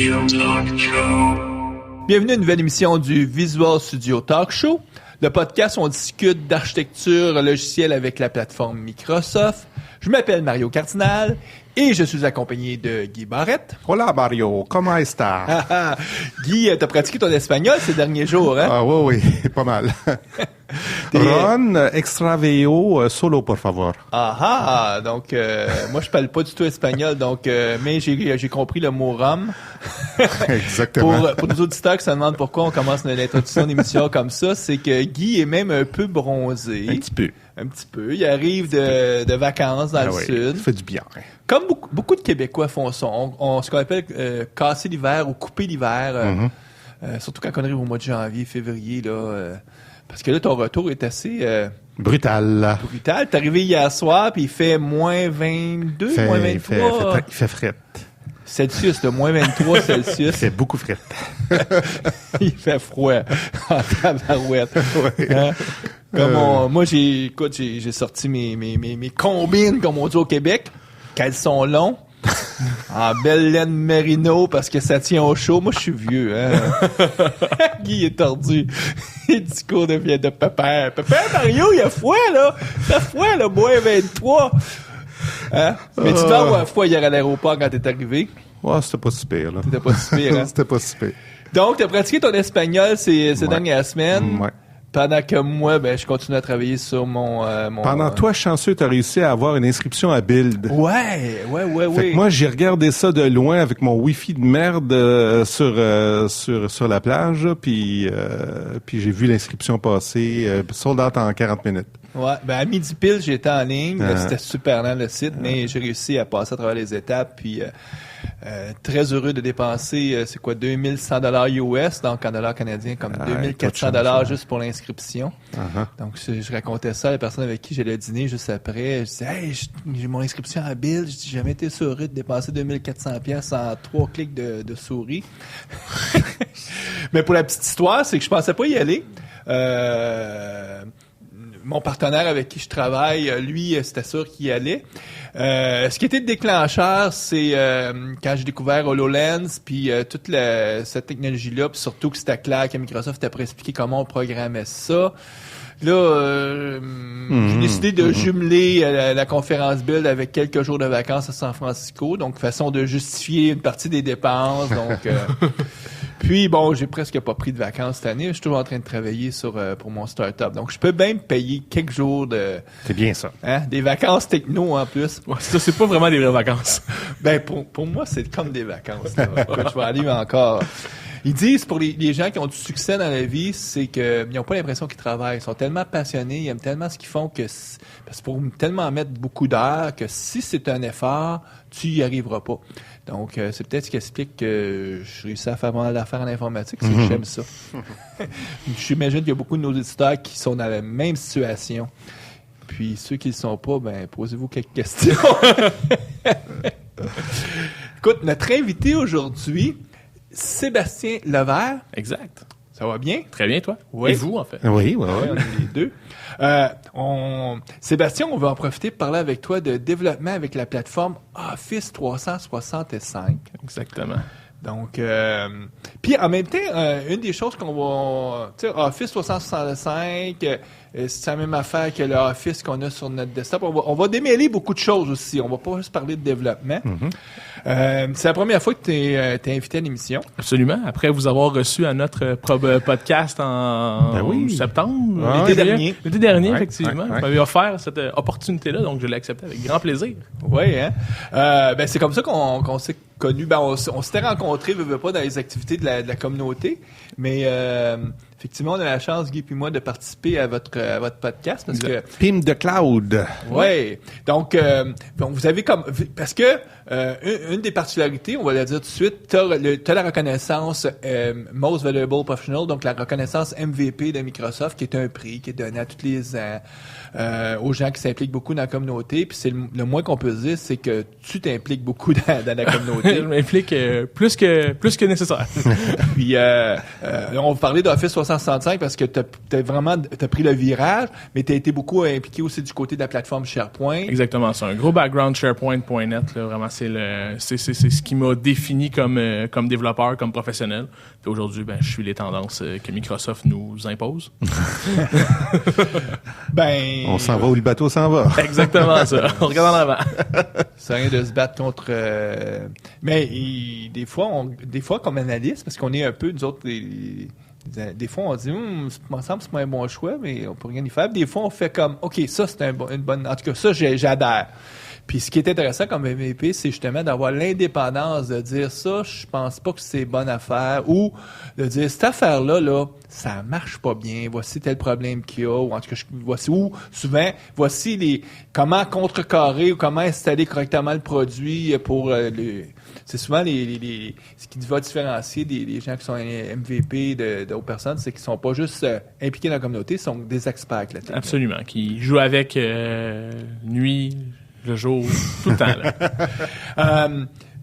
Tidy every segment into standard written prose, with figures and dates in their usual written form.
Bienvenue à une nouvelle émission du Visual Studio Talk Show. Le podcast où on discute d'architecture logicielle avec la plateforme Microsoft. Je m'appelle Mario Cardinal et je suis accompagné de Guy Barrette. Hola Mario, comment estás? Guy, t'as pratiqué ton espagnol ces derniers jours, hein? Ah oui, pas mal. Ron, extraveo, solo, por favor. Donc moi je parle pas du tout espagnol, donc mais j'ai compris le mot rhum. Exactement. Pour nos auditeurs qui se demandent pourquoi on commence l'introduction d'émission comme ça, c'est que Guy est même un peu bronzé. Un petit peu. Il arrive de vacances dans le sud. Ça fait du bien. Comme beaucoup de Québécois font ça. On ce qu'on appelle casser l'hiver ou couper l'hiver. Surtout quand on arrive au mois de janvier, février, là. Parce que là, ton retour est assez... brutal. T'es arrivé hier soir, puis il fait moins 22, moins 23. Il fait frette. Celsius, de moins 23 Celsius. Il fait beaucoup frette. Il fait froid en tabarouette. Ouais. Hein? Moi, j'ai sorti mes combines, comme on dit au Québec. Caleçons longs. En belle laine merino parce que ça tient au chaud. Moi, je suis vieux, hein. Guy est tordu. Il dit cours de papa. Papa, Mario, il a froid, là. T'as froid, là, moins 23. Hein? Mais tu dois avoir froid hier à l'aéroport quand t'es arrivé. Ouais, c'était pas si pire, là. C'était pas si pire, hein? C'était pas si pire. Donc, t'as pratiqué ton espagnol ces dernières semaines. Ouais. Pendant que moi, je continue à travailler sur mon... Pendant toi, chanceux, t'as réussi à avoir une inscription à Build. Ouais. Fait que moi, j'ai regardé ça de loin avec mon Wi-Fi de merde sur la plage, puis j'ai vu l'inscription passer, sold out en 40 minutes. Ouais, à midi pile, j'étais en ligne. C'était super lent le site, mais j'ai réussi à passer à travers les étapes, puis très heureux de dépenser, c'est quoi, 2100 $ US, donc en dollars canadiens, comme 2400 $ juste pour l'inscription. Donc, je racontais ça à la personne avec qui j'allais dîner juste après. Je disais, hey, j'ai mon inscription à Bill. Je dis, j'ai jamais été sur de dépenser 2400 pièces en 3 clics de souris. Mais pour la petite histoire, c'est que je pensais pas y aller. Mon partenaire avec qui je travaille, lui, c'était sûr qu'il y allait. Ce qui était le déclencheur, c'est quand j'ai découvert HoloLens, puis toute cette technologie-là, puis surtout que c'était clair que Microsoft était pour expliquer comment on programmait ça. Là, j'ai décidé de jumeler la conférence Build avec quelques jours de vacances à San Francisco, donc façon de justifier une partie des dépenses. Donc, puis bon, j'ai presque pas pris de vacances cette année. Je suis toujours en train de travailler pour mon start-up. Donc, je peux bien me payer quelques jours de... C'est bien ça. Hein, des vacances techno en plus. Ouais, ça, c'est pas vraiment des vraies vacances. Pour moi, c'est comme des vacances. Là. Je vais aller encore... Ils disent, pour les gens qui ont du succès dans la vie, c'est qu'ils n'ont pas l'impression qu'ils travaillent. Ils sont tellement passionnés, ils aiment tellement ce qu'ils font parce pour tellement mettre beaucoup d'heures que si c'est un effort, tu y arriveras pas. Donc, c'est peut-être ce qui explique que je réussis à faire mal d'affaires en informatique, c'est que j'aime ça. J'imagine qu'il y a beaucoup de nos éditeurs qui sont dans la même situation. Puis, ceux qui ne le sont pas, posez-vous quelques questions. Écoute, notre invité aujourd'hui, Sébastien Levert. Exact. Ça va bien? Très bien, toi? Oui. Et vous, en fait? Oui. On est les deux. Sébastien, on va en profiter pour parler avec toi de développement avec la plateforme Office 365. Exactement. Donc, puis en même temps, une des choses qu'on va... Tu sais, Office 365, c'est la même affaire que le Office qu'on a sur notre desktop. On va démêler beaucoup de choses aussi. On va pas juste parler de développement. C'est la première fois que tu es invité à l'émission. Absolument. Après vous avoir reçu à notre podcast en septembre. L'été dernier, effectivement. Vous m'avez offert cette opportunité-là, donc je l'ai accepté avec grand plaisir. Oui, hein? C'est comme ça qu'on s'est connus. On s'était rencontrés, veux pas, dans les activités de la communauté, mais effectivement, on a la chance, Guy et moi, de participer à votre podcast parce que... PIM de Cloud. Oui. Donc, vous avez parce que une des particularités, on va la dire tout de suite, t'as la reconnaissance Most Valuable Professional, donc la reconnaissance MVP de Microsoft, qui est un prix qui est donné à tous les ans aux gens qui s'impliquent beaucoup dans la communauté. Puis c'est le moins qu'on peut dire, c'est que tu t'impliques beaucoup dans la communauté. Je m'implique plus que nécessaire. Puis on va parler d'Office 365 parce que t'as pris le virage, mais t'as été beaucoup impliqué aussi du côté de la plateforme SharePoint. Exactement, c'est un gros background SharePoint.net, là, vraiment c'est ce qui m'a défini comme développeur, comme professionnel. Puis aujourd'hui, je suis les tendances que Microsoft nous impose. On s'en va où le bateau s'en va. Exactement ça. On regarde en avant. C'est rien de se battre contre. Mais des fois, comme analyste, parce qu'on est un peu nous autres. Des fois, on dit, il me semble que c'est pas un bon choix, mais on peut rien y faire. Des fois, on fait comme, OK, ça, c'est une bonne. En tout cas, ça, j'adhère. Puis ce qui est intéressant comme MVP, c'est justement d'avoir l'indépendance de dire ça, je pense pas que c'est bonne affaire, ou de dire cette affaire-là, ça marche pas bien, voici tel problème qu'il y a, ou en tout cas, voici comment contrecarrer ou comment installer correctement le produit pour c'est souvent ce qui va différencier des gens qui sont MVP d'autres personnes, c'est qu'ils sont pas juste impliqués dans la communauté, ils sont des experts avec la technique. Absolument, qui jouent avec nuit, le jour, tout le temps.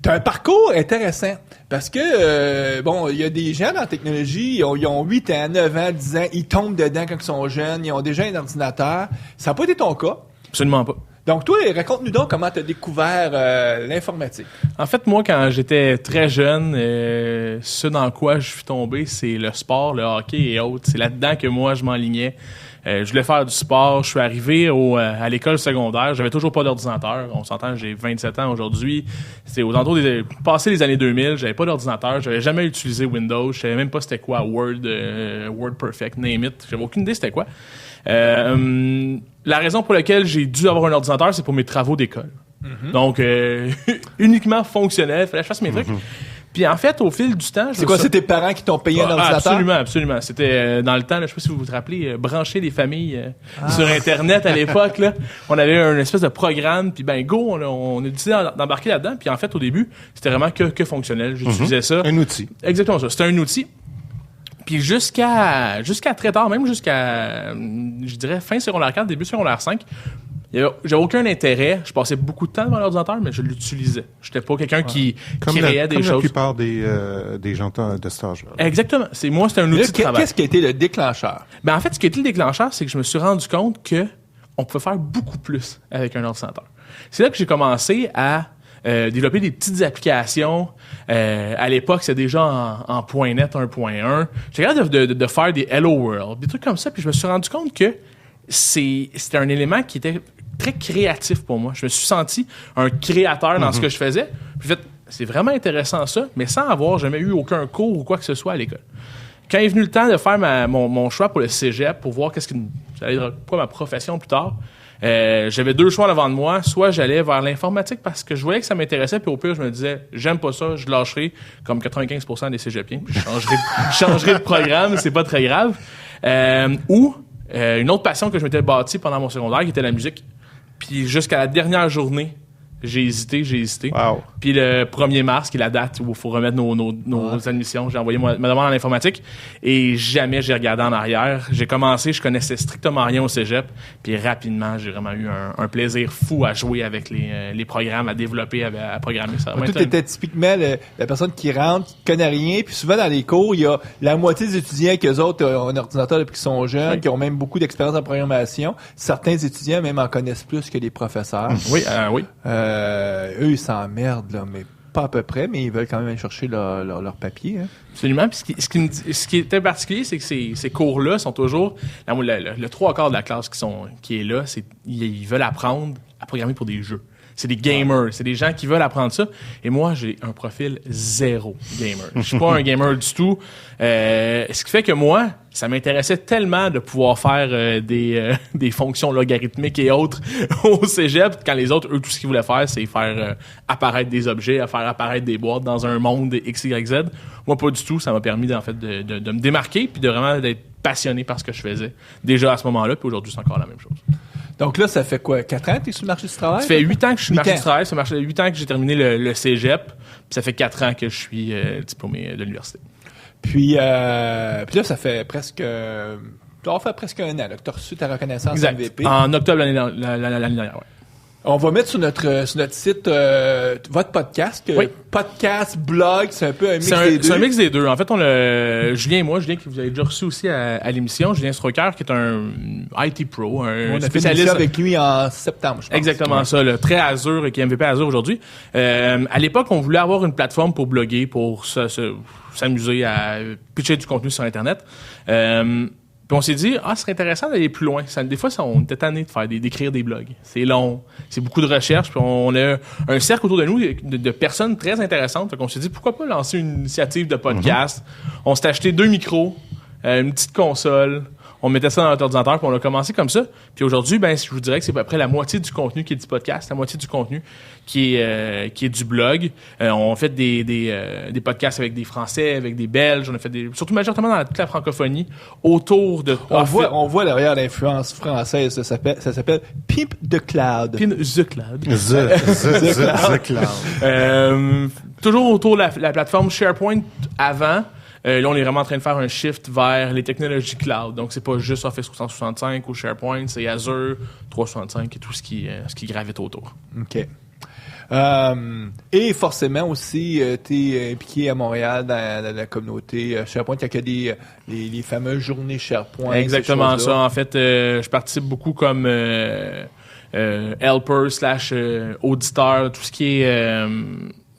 T'as un parcours intéressant parce que, il y a des gens dans la technologie, ils ont 8 ans, 9 ans, 10 ans, ils tombent dedans quand ils sont jeunes, ils ont déjà un ordinateur. Ça n'a pas été ton cas. Absolument pas. Donc, toi, raconte-nous donc comment tu as découvert l'informatique. En fait, moi, quand j'étais très jeune, ce dans quoi je suis tombé, c'est le sport, le hockey et autres. C'est là-dedans que moi, je m'enlignais. Je voulais faire du sport. Je suis arrivé à l'école secondaire. J'avais toujours pas d'ordinateur. On s'entend, j'ai 27 ans aujourd'hui. C'est aux alentours passé les années 2000. J'avais pas d'ordinateur. J'avais jamais utilisé Windows. Je savais même pas c'était quoi Word Perfect, name it. J'avais aucune idée c'était quoi. La raison pour laquelle j'ai dû avoir un ordinateur, c'est pour mes travaux d'école. Mm-hmm. Donc, uniquement fonctionnel. Fallait que je fasse mes trucs. Puis en fait, au fil du temps... C'est quoi, c'est tes parents qui t'ont payé un ordinateur? Absolument. C'était dans le temps, là, je sais pas si vous vous rappelez, brancher les familles sur Internet à l'époque. Là, on avait un espèce de programme, puis on a décidé d'embarquer là-dedans. Puis en fait, au début, c'était vraiment que fonctionnel. J'utilisais ça. Un outil. Exactement ça. C'était un outil. Puis jusqu'à très tard, même jusqu'à, je dirais, fin secondaire 4, début secondaire 5, j'avais aucun intérêt. Je passais beaucoup de temps devant l'ordinateur, mais je l'utilisais. J'étais pas quelqu'un qui créait des choses. Comme la plupart des gens de cet âge-là. Exactement. C'était un outil de travail. Qu'est-ce qui a été le déclencheur? En fait, ce qui a été le déclencheur, c'est que je me suis rendu compte que on pouvait faire beaucoup plus avec un ordinateur. C'est là que j'ai commencé à développer des petites applications. À l'époque, c'était déjà en .NET 1.1. J'étais capable de faire des Hello World, des trucs comme ça. Puis je me suis rendu compte que c'était un élément qui était très créatif pour moi. Je me suis senti un créateur dans ce que je faisais. Puis c'est vraiment intéressant ça, mais sans avoir jamais eu aucun cours ou quoi que ce soit à l'école. Quand est venu le temps de faire mon choix pour le cégep, pour voir ça allait être quoi ma profession plus tard, j'avais 2 choix devant de moi. Soit j'allais vers l'informatique parce que je voyais que ça m'intéressait, puis au pire, je me disais, j'aime pas ça, je lâcherai comme 95% des cégepiens, puis je changerai de programme, c'est pas très grave. Ou une autre passion que je m'étais bâtie pendant mon secondaire, qui était la musique. Puis jusqu'à la dernière journée, j'ai hésité. Wow. Puis le 1er mars, qui est la date où il faut remettre nos admissions, j'ai envoyé ma demande en informatique et jamais j'ai regardé en arrière. J'ai commencé, je connaissais strictement rien au cégep, puis rapidement, j'ai vraiment eu un plaisir fou à jouer avec les programmes, à développer, à programmer. Ça tout était typiquement la personne qui rentre, qui connaît rien, puis souvent dans les cours, il y a la moitié des étudiants qu'eux autres ont un ordinateur depuis qu'ils sont jeunes, qui ont même beaucoup d'expérience en programmation. Certains étudiants même en connaissent plus que les professeurs. Oui. Eux, ils s'emmerdent, là, mais pas à peu près, mais ils veulent quand même aller chercher leur papier. Hein. Absolument. Puis ce qui est particulier, c'est que ces cours-là sont toujours... Le 3/4 de la classe qui est là, ils veulent apprendre à programmer pour des jeux. C'est des gamers, c'est des gens qui veulent apprendre ça. Et moi, j'ai un profil zéro gamer. Je suis pas un gamer du tout. Ce qui fait que moi, ça m'intéressait tellement de pouvoir faire des fonctions logarithmiques et autres au cégep, quand les autres, eux, tout ce qu'ils voulaient faire, c'est faire apparaître des objets, faire apparaître des boîtes dans un monde X, Y, Z. Moi, pas du tout. Ça m'a permis, en fait, de me démarquer puis de vraiment d'être passionné par ce que je faisais. Déjà à ce moment-là, puis aujourd'hui, c'est encore la même chose. Donc là, ça fait quoi? 4 ans que tu es sur le marché du travail? Ça fait 8 ans que je suis sur le marché du travail. Ça fait 8 ans que j'ai terminé le cégep. Puis ça fait 4 ans que je suis diplômé de l'université. Puis là, ça fait presque... Tu as fait presque 1 an là, que tu as reçu ta reconnaissance exact. MVP. En octobre l'année dernière, ouais. On va mettre sur notre site votre podcast. Oui. Podcast, blog, c'est un peu un mix des deux. C'est un mix des deux. En fait, Julien et moi, Julien que vous avez déjà reçu aussi à l'émission, Julien Stroker, qui est un IT pro, un On a fait une spécialiste émission avec lui en septembre, je pense. Exactement ça, là, très Azure et qui est MVP Azure aujourd'hui. À l'époque, on voulait avoir une plateforme pour bloguer, pour s'amuser à pitcher du contenu sur Internet. Puis on s'est dit, ce serait intéressant d'aller plus loin. Des fois, on était tanné de faire d'écrire des blogs. C'est long, c'est beaucoup de recherche. Puis on a un cercle autour de nous de personnes très intéressantes. Fait qu'on s'est dit, pourquoi pas lancer une initiative de podcast. On s'est acheté 2 micros, une petite console. On mettait ça dans notre ordinateur, puis on a commencé comme ça. Puis aujourd'hui, je vous dirais que c'est à peu près la moitié du contenu qui est du podcast, la moitié du contenu qui est du blog. On fait des podcasts avec des Français, avec des Belges. On a fait surtout majoritairement dans toute la francophonie, autour de... On voit derrière l'influence française, ça s'appelle Pimp the Cloud. Pimp the Cloud. The Cloud. Toujours autour de la plateforme SharePoint avant. Là, on est vraiment en train de faire un shift vers les technologies cloud. Donc, c'est pas juste Office 365 ou SharePoint, c'est Azure 365 et tout ce qui gravite autour. OK. Et forcément aussi, tu es impliqué à Montréal dans la communauté SharePoint. Il y a les fameuses journées SharePoint. Exactement ça. En fait, je participe beaucoup comme helper / auditeur, tout ce qui est...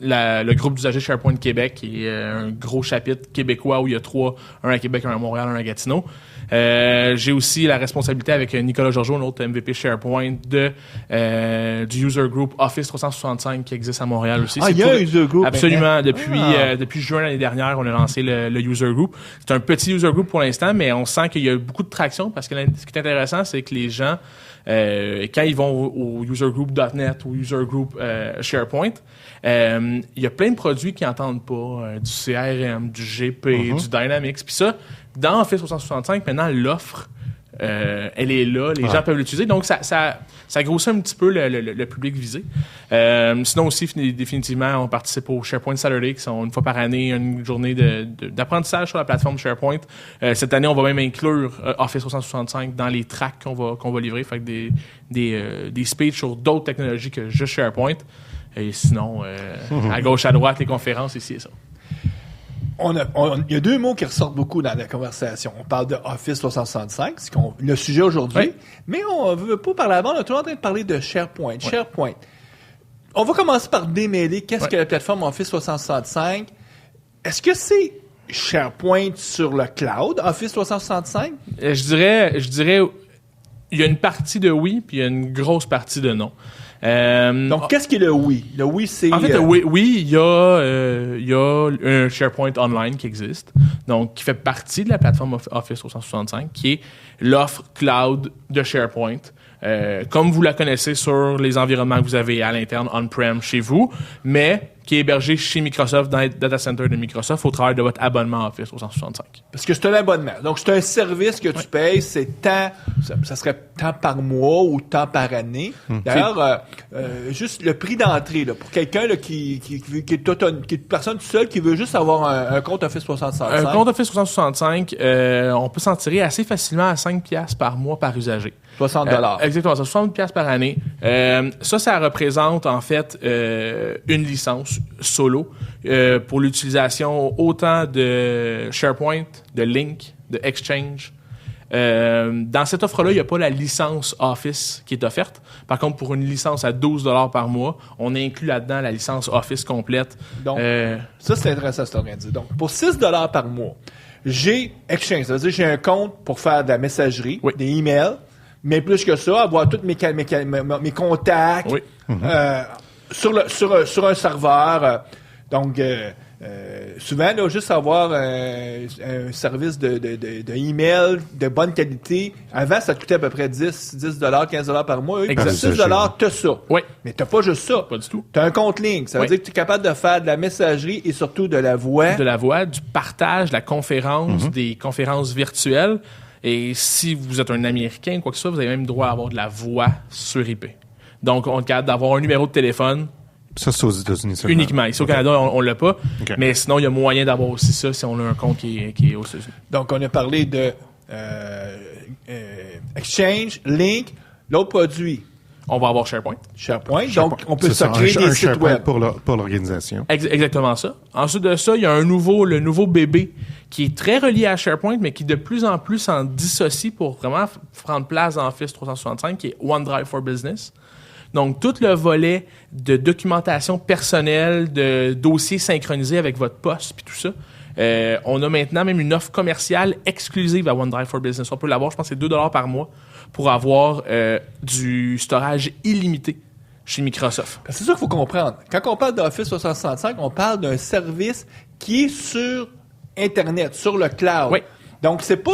le groupe d'usagers SharePoint Québec, qui est un gros chapitre québécois où il y a 3, un à Québec, un à Montréal, un à Gatineau. J'ai aussi la responsabilité avec Nicolas Georgiou, un autre MVP SharePoint, du user group Office 365 qui existe à Montréal aussi. Il y a un user group. Absolument. Depuis juin l'année dernière, on a lancé le user group. C'est un petit user group pour l'instant, mais on sent qu'il y a beaucoup de traction parce que ce qui est intéressant, c'est que les gens, quand ils vont au usergroup.net ou usergroup SharePoint, il y a plein de produits qu'ils n'entendent pas, du CRM, du GP, du Dynamics. Puis ça, dans Office 365, maintenant, l'offre, elle est là, les gens peuvent l'utiliser. Donc, ça grossit un petit peu le public visé. Sinon aussi, définitivement, on participe au SharePoint Saturday, qui sont une fois par année une journée d'apprentissage sur la plateforme SharePoint. Cette année, on va même inclure Office 365 dans les tracks qu'on va livrer. Fait que des speeches sur d'autres technologies que juste SharePoint. Et sinon, à gauche, à droite, les conférences, ici et ça. Il y a 2 mots qui ressortent beaucoup dans la conversation. On parle de Office 365, c'est le sujet aujourd'hui, mais on ne veut pas parler avant. On est toujours en train de parler de SharePoint. Ouais. SharePoint. On va commencer par démêler qu'est-ce que la plateforme Office 365. Est-ce que c'est SharePoint sur le cloud, Office 365? Je dirais, il y a une partie de oui, puis il y a une grosse partie de non. Donc, qu'est-ce qui est le oui? Le oui, c'est... En fait, oui, il y a un SharePoint Online qui existe, donc qui fait partie de la plateforme Office 365, qui est l'offre cloud de SharePoint. Comme vous la connaissez sur les environnements que vous avez à l'interne on-prem chez vous, mais qui est hébergé chez Microsoft dans les data centers de Microsoft au travers de votre abonnement Office 365. Parce que c'est un abonnement. Donc, c'est un service que tu payes, c'est tant, ça serait tant par mois ou tant par année. D'ailleurs, juste le prix d'entrée, là, pour quelqu'un là, qui est une personne seule qui veut juste avoir un compte Office 365. Un compte Office 365, on peut s'en tirer assez facilement à 5$ par mois par usager. 60$. Exactement, ça, 60$ par année. Ça représente en fait une licence solo pour l'utilisation autant de SharePoint, de Lync, de Exchange. Dans cette offre-là, il n'y a pas la licence Office qui est offerte. Par contre, pour une licence à 12$ par mois, on inclut là-dedans la licence Office complète. Donc, ça, c'est intéressant ce que tu as dit. Donc, pour 6$ par mois, j'ai Exchange. Ça veut dire que j'ai un compte pour faire de la messagerie, des emails, mais plus que ça, avoir tous mes contacts sur un serveur. Donc, souvent, là, juste avoir un service de email de bonne qualité. Avant, ça coûtait à peu près 10$, 15$ par mois. Pour 6$, t'as ça. Oui. Mais t'as pas juste ça. Pas du tout. T'as un compte Lync. Ça veut dire que tu es capable de faire de la messagerie et surtout de la voix. De la voix, du partage, de la conférence, des conférences virtuelles. Et si vous êtes un Américain, quoi que ce soit, vous avez même droit à avoir de la voix sur IP. Donc, on est capable d'avoir un numéro de téléphone. Ça, c'est aux États-Unis seulement. Uniquement. Ici, au Canada, on l'a pas. Okay. Mais sinon, il y a moyen d'avoir aussi ça si on a un compte qui est aux États-Unis. Donc, on a parlé de Exchange, Lync. L'autre produit, on va avoir SharePoint. Donc, on peut se créer des sites web. Pour l'organisation. Exactement ça. Ensuite de ça, il y a le nouveau bébé qui est très relié à SharePoint, mais qui de plus en plus s'en dissocie pour vraiment prendre place dans Office 365, qui est OneDrive for Business. Donc, tout le volet de documentation personnelle, de dossiers synchronisés avec votre poste, puis tout ça. On a maintenant même une offre commerciale exclusive à OneDrive for Business. On peut l'avoir, je pense, c'est $2 par mois pour avoir du storage illimité chez Microsoft. C'est ça qu'il faut comprendre. Quand on parle d'Office 365, on parle d'un service qui est sur Internet, sur le cloud. Oui. Donc, c'est pas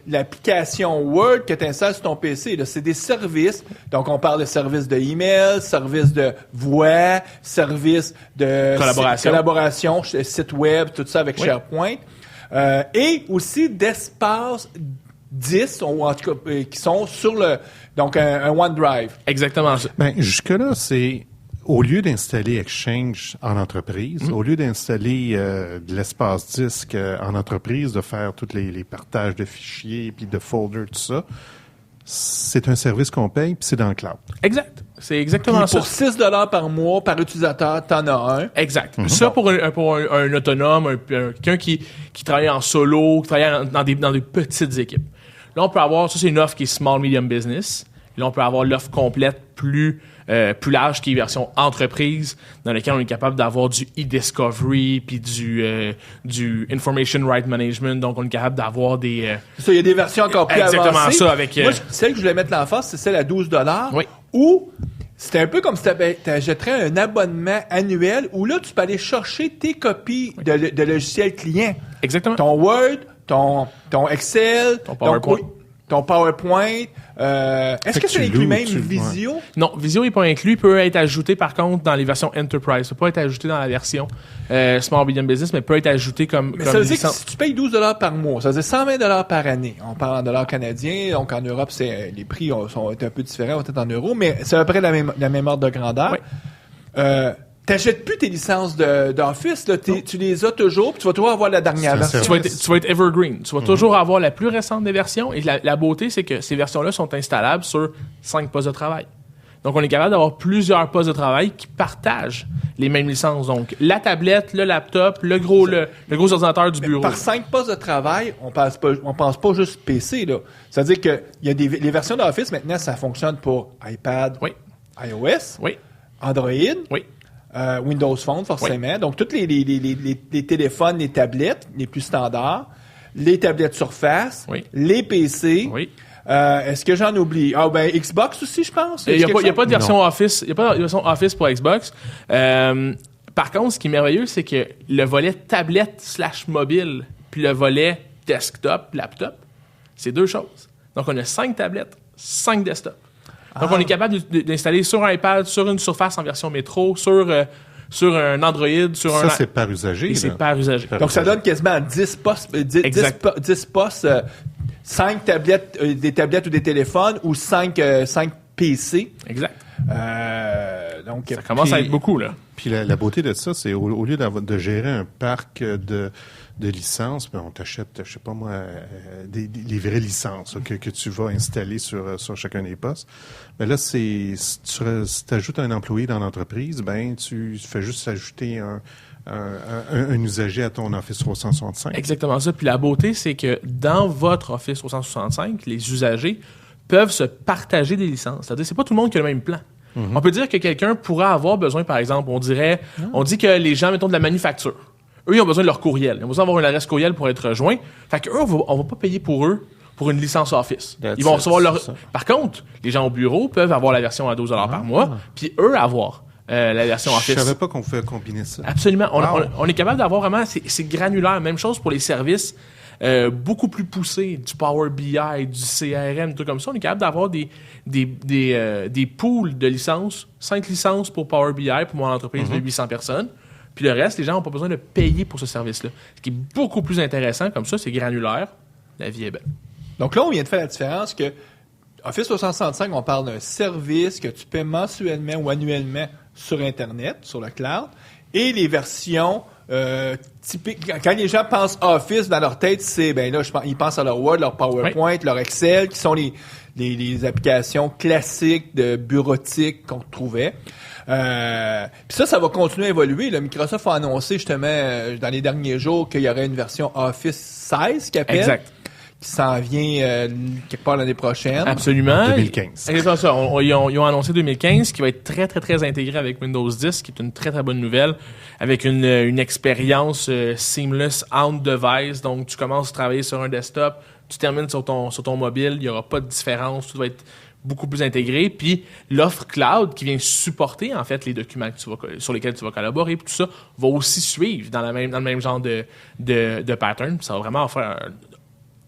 l'application Word que tu installes sur ton PC. Là. C'est des services. Donc, on parle de services de email, services de voix, services de collaboration, site web, tout ça avec SharePoint. Et aussi d'espaces 10, ou en tout cas, qui sont sur donc un OneDrive. Exactement ça. Ben, jusque-là, c'est au lieu d'installer Exchange en entreprise, au lieu d'installer de l'espace disque en entreprise, de faire tous les partages de fichiers, puis de folders, tout ça, c'est un service qu'on paye, puis c'est dans le cloud. Exact. C'est exactement ça. Pour $6 par mois, par utilisateur, t'en as un. Exact. Ça, pour un autonome, quelqu'un qui travaille en solo, qui travaille dans des petites équipes. Là, on peut avoir, ça c'est une offre qui est Small Medium Business. Là, on peut avoir l'offre complète plus large qui est version entreprise, dans laquelle on est capable d'avoir du e-discovery puis du information right management. Donc, on est capable d'avoir des... Ça, il y a des versions encore plus avancées. Exactement ça. Avec, Moi, celle que je voulais mettre l'emphase, c'est celle à $12. Oui. Où c'était un peu comme si tu achèterais un abonnement annuel où là, tu peux aller chercher tes copies de logiciels clients. Exactement. Ton Word, ton Excel, ton PowerPoint. Est-ce que ça inclut même Visio? Ouais. Non, Visio n'est pas inclus. Il peut être ajouté, par contre, dans les versions Enterprise. Il ne peut pas être ajouté dans la version Small Medium Business, mais peut être ajouté comme ça veut dire licence. que si tu payes $12 par mois, ça veut dire $120 par année. On parle en dollars canadiens. Donc, en Europe, les prix sont un peu différents, peut-être en euros, mais c'est à peu près la même ordre de grandeur. Oui. T'achètes plus tes licences d'Office, là, tu les as toujours, puis tu vas toujours avoir la dernière version. Tu vas être evergreen. Tu vas toujours avoir la plus récente des versions. Et la beauté, c'est que ces versions-là sont installables sur 5 postes de travail. Donc, on est capable d'avoir plusieurs postes de travail qui partagent les mêmes licences. Donc, la tablette, le laptop, le gros ordinateur du bureau. Par 5 postes de travail, on pense pas juste PC, là. C'est-à-dire que il y a les versions d'Office, maintenant, ça fonctionne pour iPad, iOS, Android, Windows Phone, forcément. Donc, tous les téléphones, les tablettes, les plus standards, les tablettes Surface, les PC. Est-ce que j'en oublie? Xbox aussi, je pense. Il n'y a pas de version Office. Il n'y a pas de version Office pour Xbox. Par contre, ce qui est merveilleux, c'est que le volet tablette/mobile puis le volet desktop, laptop, c'est 2 choses. Donc, on a 5 tablettes, 5 desktops. Donc, on est capable d'installer sur un iPad, sur une Surface en version métro, sur un Android, sur un... Ça, c'est par usager. C'est par usager. Donc, ça donne quasiment 10 postes, 10 postes, 5 tablettes, des tablettes ou des téléphones, ou 5 PC. Exact. Donc, ça commence à être beaucoup, là. Puis la beauté de ça, c'est au lieu de gérer un parc de licences, ben on t'achète, je sais pas moi, les vraies licences que tu vas installer sur chacun des postes. Ben là, si tu ajoutes un employé dans l'entreprise, ben tu fais juste ajouter un usager à ton Office 365. Exactement ça. Puis la beauté, c'est que dans votre Office 365, les usagers peuvent se partager des licences. C'est-à-dire, c'est pas tout le monde qui a le même plan. Mm-hmm. On peut dire que quelqu'un pourra avoir besoin, par exemple, on dit que les gens, mettons, de la manufacture, eux, ils ont besoin de leur courriel. Ils ont besoin d'avoir une adresse courriel pour être rejoints. Fait qu'eux, on va pas payer pour eux pour une licence Office. Ils vont recevoir leur... Par contre, les gens au bureau peuvent avoir la version à $12 par mois, puis eux avoir la version Office. Je savais pas qu'on pouvait combiner ça. Absolument. On est capable d'avoir vraiment... C'est granulaire. Même chose pour les services beaucoup plus poussés, du Power BI, du CRM, tout comme ça. On est capable d'avoir des pools de licences, 5 licences pour Power BI, pour mon entreprise de 800 personnes. Puis le reste, les gens n'ont pas besoin de payer pour ce service-là. Ce qui est beaucoup plus intéressant, comme ça, c'est granulaire. La vie est belle. Donc là, on vient de faire la différence que Office 365, on parle d'un service que tu paies mensuellement ou annuellement sur Internet, sur le cloud, et les versions typiques. Quand les gens pensent Office dans leur tête, c'est, ben là, ils pensent à leur Word, leur PowerPoint, leur Excel, qui sont les applications classiques de bureautique qu'on retrouvait. Puis ça va continuer à évoluer. Là. Microsoft a annoncé justement dans les derniers jours qu'il y aurait une version Office 16 qui appelle. Exact. Qui s'en vient quelque part l'année prochaine. Absolument. 2015. C'est ça. Ils ont annoncé 2015, qui va être très, très, très intégré avec Windows 10, qui est une très, très bonne nouvelle, avec une expérience seamless on-device. Donc, tu commences à travailler sur un desktop, tu termines sur ton mobile, il n'y aura pas de différence, tout va être beaucoup plus intégré. Puis, l'offre cloud qui vient supporter, en fait, les documents sur lesquels tu vas collaborer, puis tout ça, va aussi suivre dans le même genre de pattern. Ça va vraiment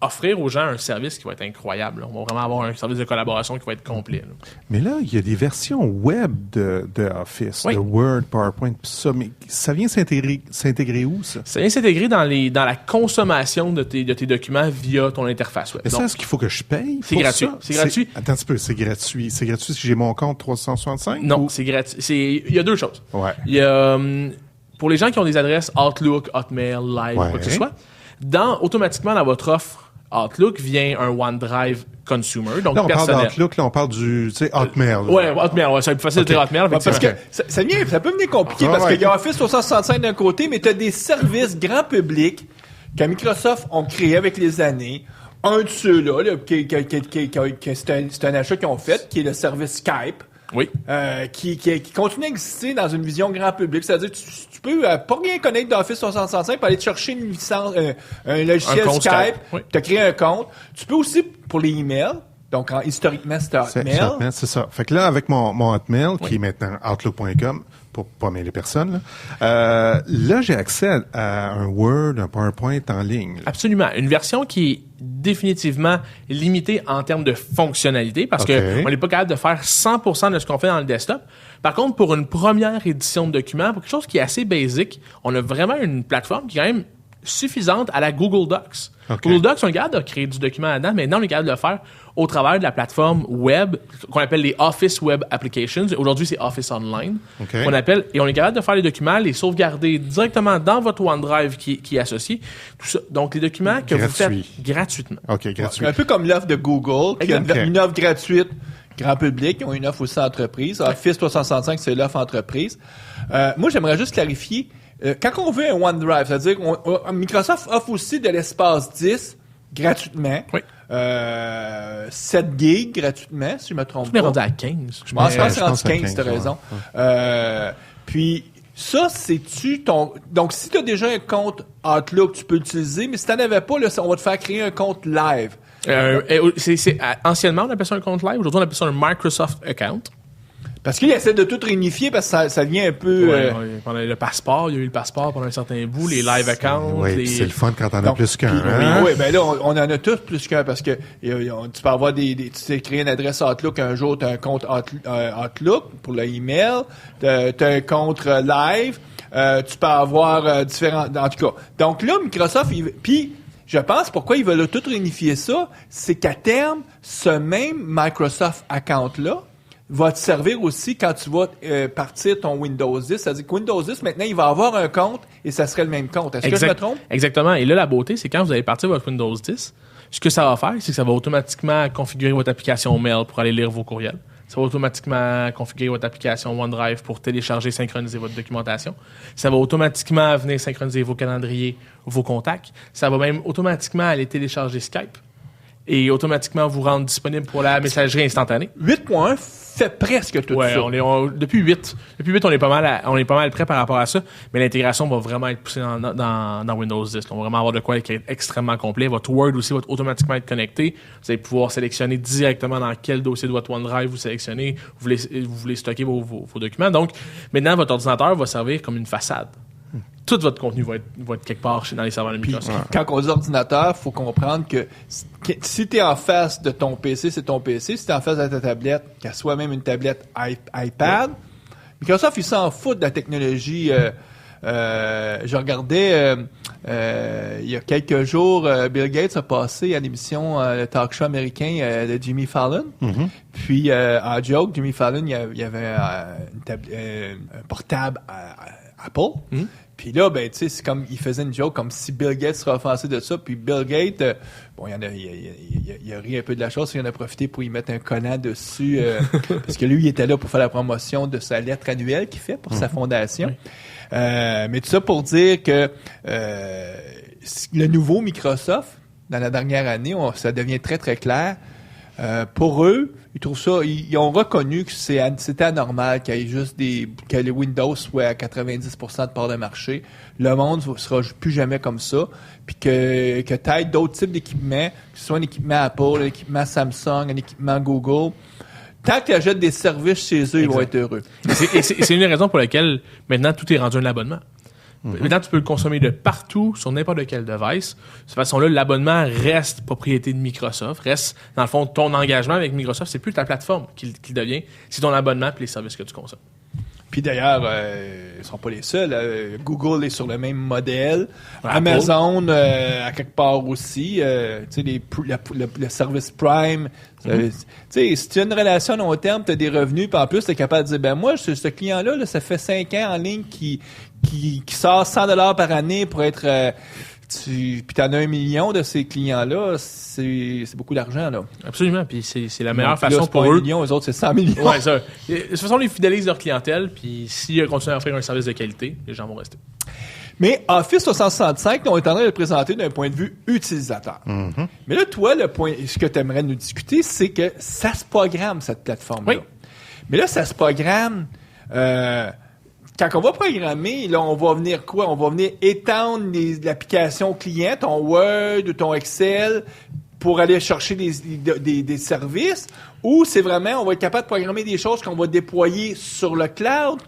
offrir aux gens un service qui va être incroyable. Là. On va vraiment avoir un service de collaboration qui va être complet. Là. Mais là, il y a des versions web de Office, oui. de Word, PowerPoint, ça, mais ça vient s'intégrer où, ça? Ça vient s'intégrer dans la consommation de tes documents via ton interface web. Mais ça, est-ce qu'il faut que je paye? C'est gratuit. C'est gratuit. Attends un petit peu, c'est gratuit. C'est gratuit si j'ai mon compte 365? Non, c'est gratuit. Il y a deux choses. Ouais. Il y a, pour les gens qui ont des adresses Outlook, Hotmail, Live, quoi que ce soit, automatiquement dans votre offre Outlook vient un OneDrive Consumer, donc là, on personnel. parle d'Outlook, là, on parle du, Hotmail. Hotmail, c'est plus facile de dire Hotmail. Parce que ça peut venir compliqué parce qu'il y a Office 365 d'un côté, mais tu as des services grand public que Microsoft ont créés avec les années. Un de ceux-là, c'est un achat qu'ils ont fait, qui est le service Skype. Oui. Qui continue à exister dans une vision grand public. C'est-à-dire que tu peux pas rien connaître d'Office 365 pour aller te chercher une licence, un logiciel Skype, oui. tu as créé un compte. Tu peux aussi pour les emails. Donc, historiquement, c'était Hotmail. C'est ça. Fait que là, avec mon Hotmail, qui est maintenant Outlook.com, pour pas mêler personne, là, j'ai accès à un Word, un PowerPoint en ligne. Là. Absolument. Une version qui est définitivement limitée en termes de fonctionnalité parce que on n'est pas capable de faire 100% de ce qu'on fait dans le desktop. Par contre, pour une première édition de document, pour quelque chose qui est assez basic, on a vraiment une plateforme qui est quand même suffisante à la Google Docs. Okay. Google Docs, on est capable de créer du document là-dedans, mais maintenant, on est capable de le faire au travers de la plateforme web qu'on appelle les Office Web Applications. Aujourd'hui, c'est Office Online. Okay. On est capable de faire les documents, les sauvegarder directement dans votre OneDrive qui est associé. Tout ça. Donc, les documents que vous faites gratuitement. OK, gratuit. Un peu comme l'offre de Google, qui a une offre gratuite grand public. Ils ont une offre aussi entreprise. Office 365, c'est l'offre entreprise. Moi, j'aimerais juste clarifier. Quand on veut un OneDrive, c'est-à-dire que Microsoft offre aussi de l'espace 10 gratuitement. Oui. 7 gigs gratuitement, si je me trompe On est pas. rendu à 15. Je pense que c'est rendu 15, t'as raison. Puis, ça, c'est-tu ton... Donc, si tu as déjà un compte Outlook, tu peux l'utiliser, mais si tu n'en avais pas, là, on va te faire créer un compte live. Anciennement, on appelait ça un compte live. Aujourd'hui, on appelle ça un Microsoft Account. Parce qu'il essaie de tout réunifier parce que ça devient un peu... Pendant le passeport, il y a eu le passeport pendant un certain bout, les live accounts. Oui, c'est le fun quand t'en as plus qu'un. Oui, ben là, on en a tous plus qu'un parce que tu peux avoir tu sais, créer une adresse Outlook un jour, tu as un compte Outlook pour l'email, tu as un compte live, tu peux avoir différents... En tout cas, donc là, Microsoft, puis je pense pourquoi ils veulent tout réunifier ça, c'est qu'à terme, ce même Microsoft account-là va te servir aussi quand tu vas partir ton Windows 10. C'est-à-dire que Windows 10, maintenant, il va avoir un compte et ça serait le même compte. Est-ce que je me trompe? Exactement. Et là, la beauté, c'est quand vous allez partir votre Windows 10, ce que ça va faire, c'est que ça va automatiquement configurer votre application Mail pour aller lire vos courriels. Ça va automatiquement configurer votre application OneDrive pour télécharger, synchroniser votre documentation. Ça va automatiquement venir synchroniser vos calendriers, vos contacts. Ça va même automatiquement aller télécharger Skype et automatiquement vous rendre disponible pour la messagerie instantanée. 8.1 fait presque tout ça. Depuis 8, on est pas mal prêt par rapport à ça, mais l'intégration va vraiment être poussée dans Windows 10. On va vraiment avoir de quoi être extrêmement complet. Votre Word aussi va automatiquement être connecté. Vous allez pouvoir sélectionner directement dans quel dossier de votre OneDrive vous sélectionnez, vous voulez stocker vos documents. Donc, maintenant, votre ordinateur va servir comme une façade. Tout votre contenu va être quelque part dans les serveurs de Microsoft. Quand on dit ordinateur, il faut comprendre que si tu es en face de ton PC, c'est ton PC. Si tu es en face de ta tablette, qu'elle soit même une tablette iPad, Microsoft, ils s'en foutent de la technologie. Je regardais, il y a quelques jours, Bill Gates a passé à l'émission le talk show américain de Jimmy Fallon. Mm-hmm. Puis, en joke, Jimmy Fallon, il y avait un portable Apple. Puis là, ben, tu sais, c'est comme, il faisait une joke comme si Bill Gates serait offensé de ça. Puis Bill Gates, bon, il a ri un peu de la chose, il en a profité pour y mettre un collant dessus, parce que lui, il était là pour faire la promotion de sa lettre annuelle qu'il fait pour sa fondation. Mais tout ça pour dire que le nouveau Microsoft, dans la dernière année, ça devient très, très clair. Pour eux, ils trouvent ça, ils ont reconnu que c'était anormal qu'il y ait juste que les Windows soient à 90% de part de marché. Le monde ne sera plus jamais comme ça. Puis que tu d'autres types d'équipements, que ce soit un équipement Apple, un équipement Samsung, un équipement Google. Tant qu'ils achètent des services chez eux, ils vont être heureux. C'est une des raisons pour laquelle maintenant tout est rendu un abonnement. Maintenant, tu peux le consommer de partout, sur n'importe quel device. De cette façon-là, l'abonnement reste propriété de Microsoft, reste, dans le fond, ton engagement avec Microsoft. C'est plus ta plateforme qu'il devient, c'est ton abonnement et les services que tu consommes. Puis d'ailleurs, ils ne sont pas les seuls. Google est sur le même modèle. Apple. Amazon, à quelque part aussi. Tu sais, le service Prime. Tu sais, si tu as une relation à long terme, tu as des revenus, puis en plus, tu es capable de dire, ben moi, ce client-là, là, ça fait 5 ans en ligne qui sort $100 par année pour être... puis tu en as 1 million de ces clients-là, c'est beaucoup d'argent, là. Absolument, puis c'est la meilleure Donc, façon là, pour pas eux. 1 million, eux autres, c'est 100 millions. Ouais, ça. De toute façon, ils fidélisent leur clientèle, puis s'ils continuent à offrir un service de qualité, les gens vont rester. Mais Office 365, on est en train de le présenter d'un point de vue utilisateur. Mais là, toi, ce que tu aimerais nous discuter, c'est que ça se programme, cette plateforme-là. Oui. Mais là, ça se programme... quand on va programmer, là, on va venir quoi? On va venir étendre l'application client, ton Word ou ton Excel, pour aller chercher des services, ou c'est vraiment, on va être capable de programmer des choses qu'on va déployer sur le cloud?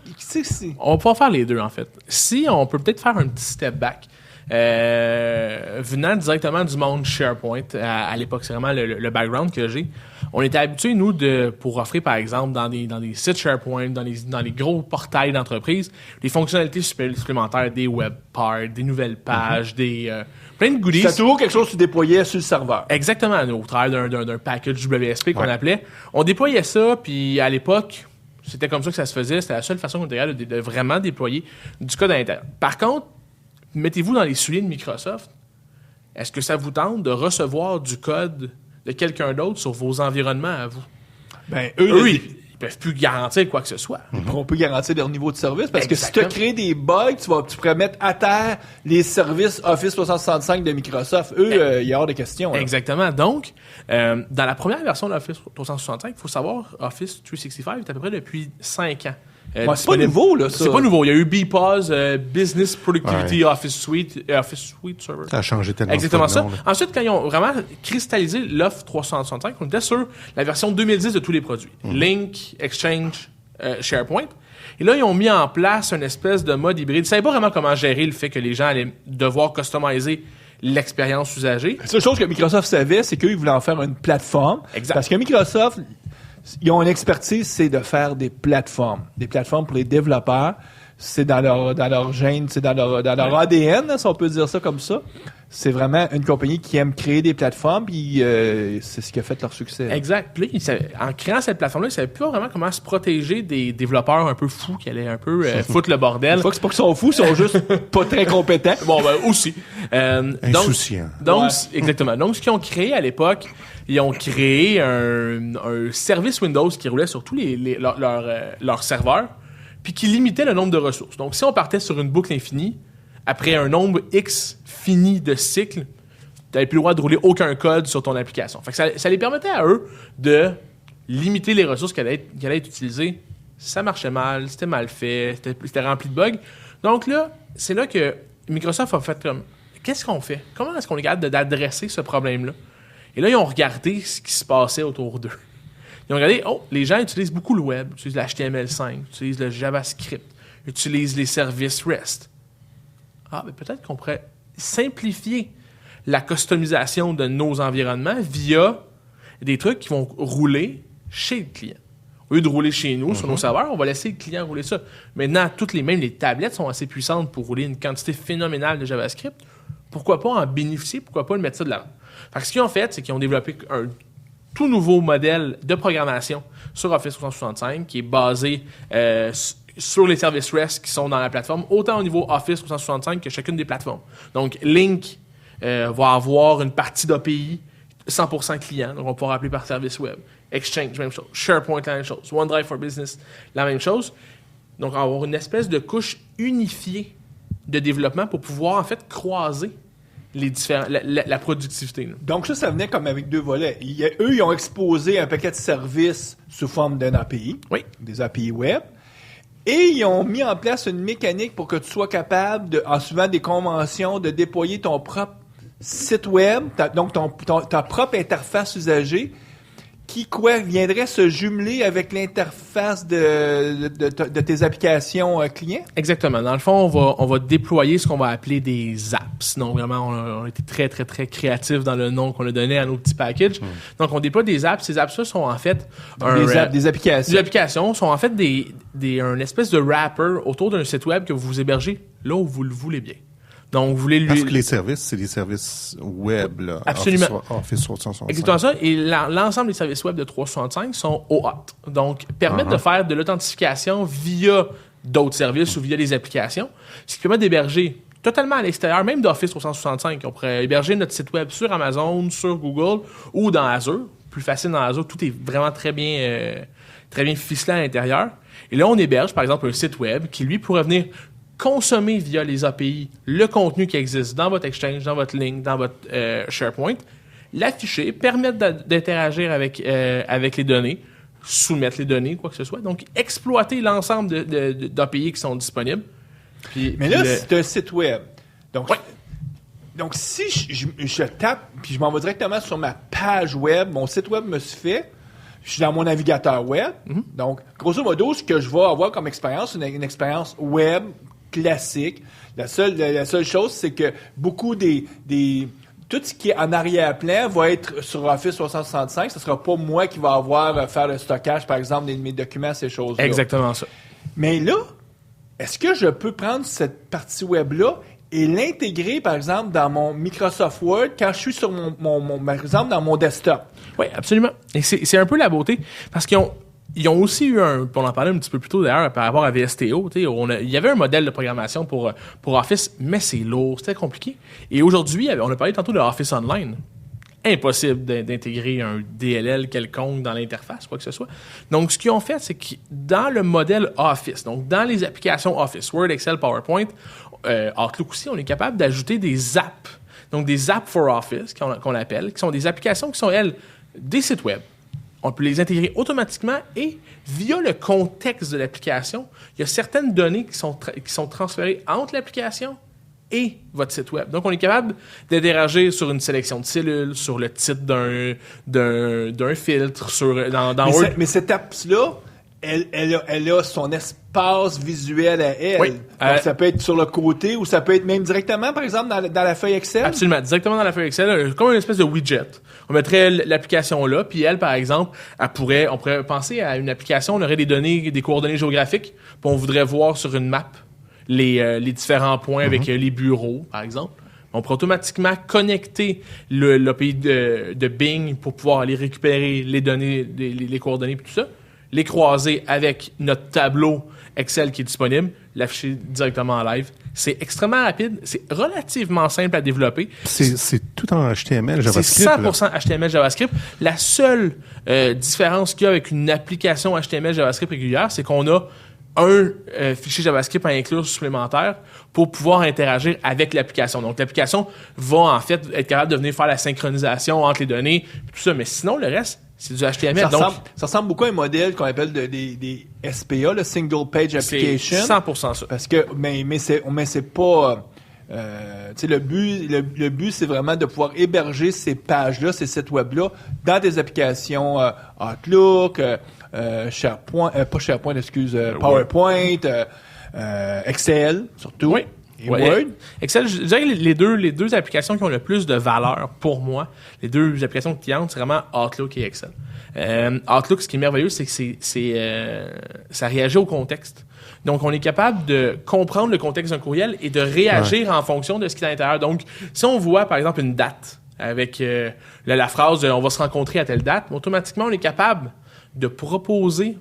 On va pouvoir faire les deux, en fait. Si on peut peut-être faire un petit step back, venant directement du monde SharePoint, à l'époque, c'est vraiment le background que j'ai. On était habitués, nous, pour offrir, par exemple, dans des sites SharePoint, dans les gros portails d'entreprise, des fonctionnalités supplémentaires, des web parts, des nouvelles pages, plein de goodies. C'est toujours quelque chose que tu déployais sur le serveur. Exactement, au travers d'un package WSP qu'on appelait. On déployait ça, puis à l'époque, c'était comme ça que ça se faisait. C'était la seule façon qu'on était capable de vraiment déployer du code à l'intérieur. Par contre, mettez-vous dans les souliers de Microsoft. Est-ce que ça vous tente de recevoir du code de quelqu'un d'autre sur vos environnements à vous? Ben, eux ils peuvent plus garantir quoi que ce soit. On peut garantir leur niveau de service parce Exactement. que si tu as créé des bugs, tu pourrais mettre à terre les services Office 365 de Microsoft. Eux, il y a hors de question. Là. Exactement. Donc, dans la première version de l'Office 365, il faut savoir, Office 365 est à peu près depuis 5 ans. C'est pas nouveau, là, ça. C'est pas nouveau. Il y a eu BPOS, Business Productivity Office Suite, Office Suite Server. Ça a changé tellement. Exactement ça. Nom, Ensuite, quand ils ont vraiment cristallisé l'offre 365, on était sur la version 2010 de tous les produits. Link, Exchange, SharePoint. Et là, ils ont mis en place une espèce de mode hybride. Ils ne savaient pas vraiment comment gérer le fait que les gens allaient devoir customiser l'expérience usagée. La seule chose que Microsoft savait, c'est qu'ils voulaient en faire une plateforme. Exact. Parce que Microsoft, ils ont une expertise, c'est de faire des plateformes. Des plateformes pour les développeurs. C'est dans leur gène, c'est dans leur ADN, là, si on peut dire ça comme ça. C'est vraiment une compagnie qui aime créer des plateformes, puis c'est ce qui a fait leur succès. Exact. Puis là, en créant cette plateforme-là, ils ne savaient pas vraiment comment se protéger des développeurs un peu fous qui allaient un peu foutre le bordel. C'est pas qu'ils sont fous, ils sont juste pas très compétents. Bon, ben aussi. Insouciants. Donc, exactement. Donc, ce qu'ils ont créé à l'époque, ils ont créé un service Windows qui roulait sur tous leurs serveurs, puis qui limitait le nombre de ressources. Donc, si on partait sur une boucle infinie, après un nombre X fini de cycles, tu n'avais plus le droit de rouler aucun code sur ton application. Fait que ça les permettait à eux de limiter les ressources qui allaient être utilisées. Ça marchait mal, c'était mal fait, c'était rempli de bugs. Donc là, c'est là que Microsoft a fait comme, qu'est-ce qu'on fait? Comment est-ce qu'on est capable d'adresser ce problème-là? Et là, ils ont regardé ce qui se passait autour d'eux. Ils ont regardé, les gens utilisent beaucoup le web, utilisent l'HTML5, utilisent le JavaScript, utilisent les services REST. Mais peut-être qu'on pourrait simplifier la customisation de nos environnements via des trucs qui vont rouler chez le client. Au lieu de rouler chez nous, sur nos serveurs, on va laisser le client rouler ça. Maintenant, même les tablettes sont assez puissantes pour rouler une quantité phénoménale de JavaScript. Pourquoi pas en bénéficier? Pourquoi pas le mettre ça de l'avant? Fait que ce qu'ils ont fait, c'est qu'ils ont développé un tout nouveau modèle de programmation sur Office 365 qui est basé sur les services REST qui sont dans la plateforme, autant au niveau Office 365 que chacune des plateformes. Donc, Link va avoir une partie d'API 100% client, donc on va pouvoir appeler par service web. Exchange, même chose. SharePoint, la même chose. OneDrive for Business, la même chose. Donc, on va avoir une espèce de couche unifiée de développement pour pouvoir, en fait, croiser les différents, la productivité. Là. Donc ça venait comme avec deux volets. Eux, ils ont exposé un paquet de services sous forme d'un API, des API web, et ils ont mis en place une mécanique pour que tu sois capable, en suivant des conventions, de déployer ton propre site web, donc ta propre interface usagée, qui viendrait se jumeler avec l'interface de tes applications clients? Exactement. Dans le fond, on va déployer ce qu'on va appeler des apps. Donc, vraiment, on a été très, très, très créatifs dans le nom qu'on a donné à nos petits packages. Donc, on déploie des apps. Ces apps-là sont en fait... Des applications. Des applications sont en fait un espèce de wrapper autour d'un site web que vous hébergez là où vous le voulez bien. Donc, vous voulez lui... Parce que les services, c'est des services web, là. Absolument. Office 365. Exactement ça. Et l'ensemble des services web de 365 sont OAuth. Donc, permettent de faire de l'authentification via d'autres services ou via des applications, ce qui permet d'héberger totalement à l'extérieur, même d'Office 365. On pourrait héberger notre site web sur Amazon, sur Google ou dans Azure. Plus facile dans Azure. Tout est vraiment très bien ficelé à l'intérieur. Et là, on héberge, par exemple, un site web qui, lui, pourrait venir consommer via les API le contenu qui existe dans votre Exchange, dans votre Link, dans votre SharePoint, l'afficher, permettre d'interagir avec les données, soumettre les données, quoi que ce soit. Donc, exploiter l'ensemble d'API qui sont disponibles. Mais là, c'est un site web. Donc si je tape, puis je m'en vais directement sur ma page web, mon site web me se fait, je suis dans mon navigateur web. Donc, grosso modo, ce que je vais avoir comme expérience, une expérience web classique. La seule chose, c'est que beaucoup tout ce qui est en arrière-plan va être sur Office 365. Ce ne sera pas moi qui va faire le stockage, par exemple, de mes documents, ces choses-là. Exactement ça. Mais là, est-ce que je peux prendre cette partie web-là et l'intégrer, par exemple, dans mon Microsoft Word quand je suis sur par exemple, dans mon desktop? Oui, absolument. Et c'est un peu la beauté. Parce qu'ils ont aussi eu on en parlait un petit peu plus tôt d'ailleurs par rapport à VSTO. Il y avait un modèle de programmation pour Office, mais c'est lourd, c'était compliqué. Et aujourd'hui, on a parlé tantôt de Office Online. Impossible d'intégrer un DLL quelconque dans l'interface, quoi que ce soit. Donc, ce qu'ils ont fait, c'est que dans le modèle Office, donc dans les applications Office, Word, Excel, PowerPoint, Outlook aussi, on est capable d'ajouter des apps. Donc, des apps for Office, qu'on appelle, qui sont des applications qui sont, elles, des sites web. On peut les intégrer automatiquement et via le contexte de l'application, il y a certaines données qui sont transférées entre l'application et votre site web. Donc, on est capable d'interagir sur une sélection de cellules, sur le titre d'un filtre, dans Word. Mais cette app-là, elle a son espace visuel à elle. Oui. Donc, ça peut être sur le côté ou ça peut être même directement, par exemple, dans la feuille Excel? Absolument. Directement dans la feuille Excel, comme une espèce de widget. On mettrait l'application là, puis elle, par exemple, on pourrait penser à une application, on aurait des coordonnées géographiques, puis on voudrait voir sur une map les différents points avec les bureaux, par exemple. On pourrait automatiquement connecter l'API de Bing pour pouvoir aller récupérer les données, les coordonnées et tout ça, les croiser avec notre tableau Excel qui est disponible, l'afficher directement en live. C'est extrêmement rapide, c'est relativement simple à développer. C'est tout en HTML, JavaScript. C'est 100% HTML, JavaScript. La seule différence qu'il y a avec une application HTML, JavaScript régulière, c'est qu'on a un fichier JavaScript à inclure supplémentaire pour pouvoir interagir avec l'application. Donc, l'application va en fait être capable de venir faire la synchronisation entre les données, tout ça. Mais sinon, le reste, c'est du HTML. Ça ressemble beaucoup à un modèle qu'on appelle des SPA, le Single Page Application. C'est 100% ça. Parce que, mais c'est pas... le but, c'est vraiment de pouvoir héberger ces pages-là, ces sites web-là, dans des applications Outlook, SharePoint, pas SharePoint, PowerPoint, Excel, surtout. Oui. Et Word. Excel, je dirais que les deux applications qui ont le plus de valeur pour moi, les deux applications clientes, c'est vraiment Outlook et Excel. Outlook, ce qui est merveilleux, c'est que ça réagit au contexte. Donc, on est capable de comprendre le contexte d'un courriel et de réagir en fonction de ce qui est à l'intérieur. Donc, si on voit, par exemple, une date avec la phrase « on va se rencontrer à telle date », automatiquement, on est capable de proposer...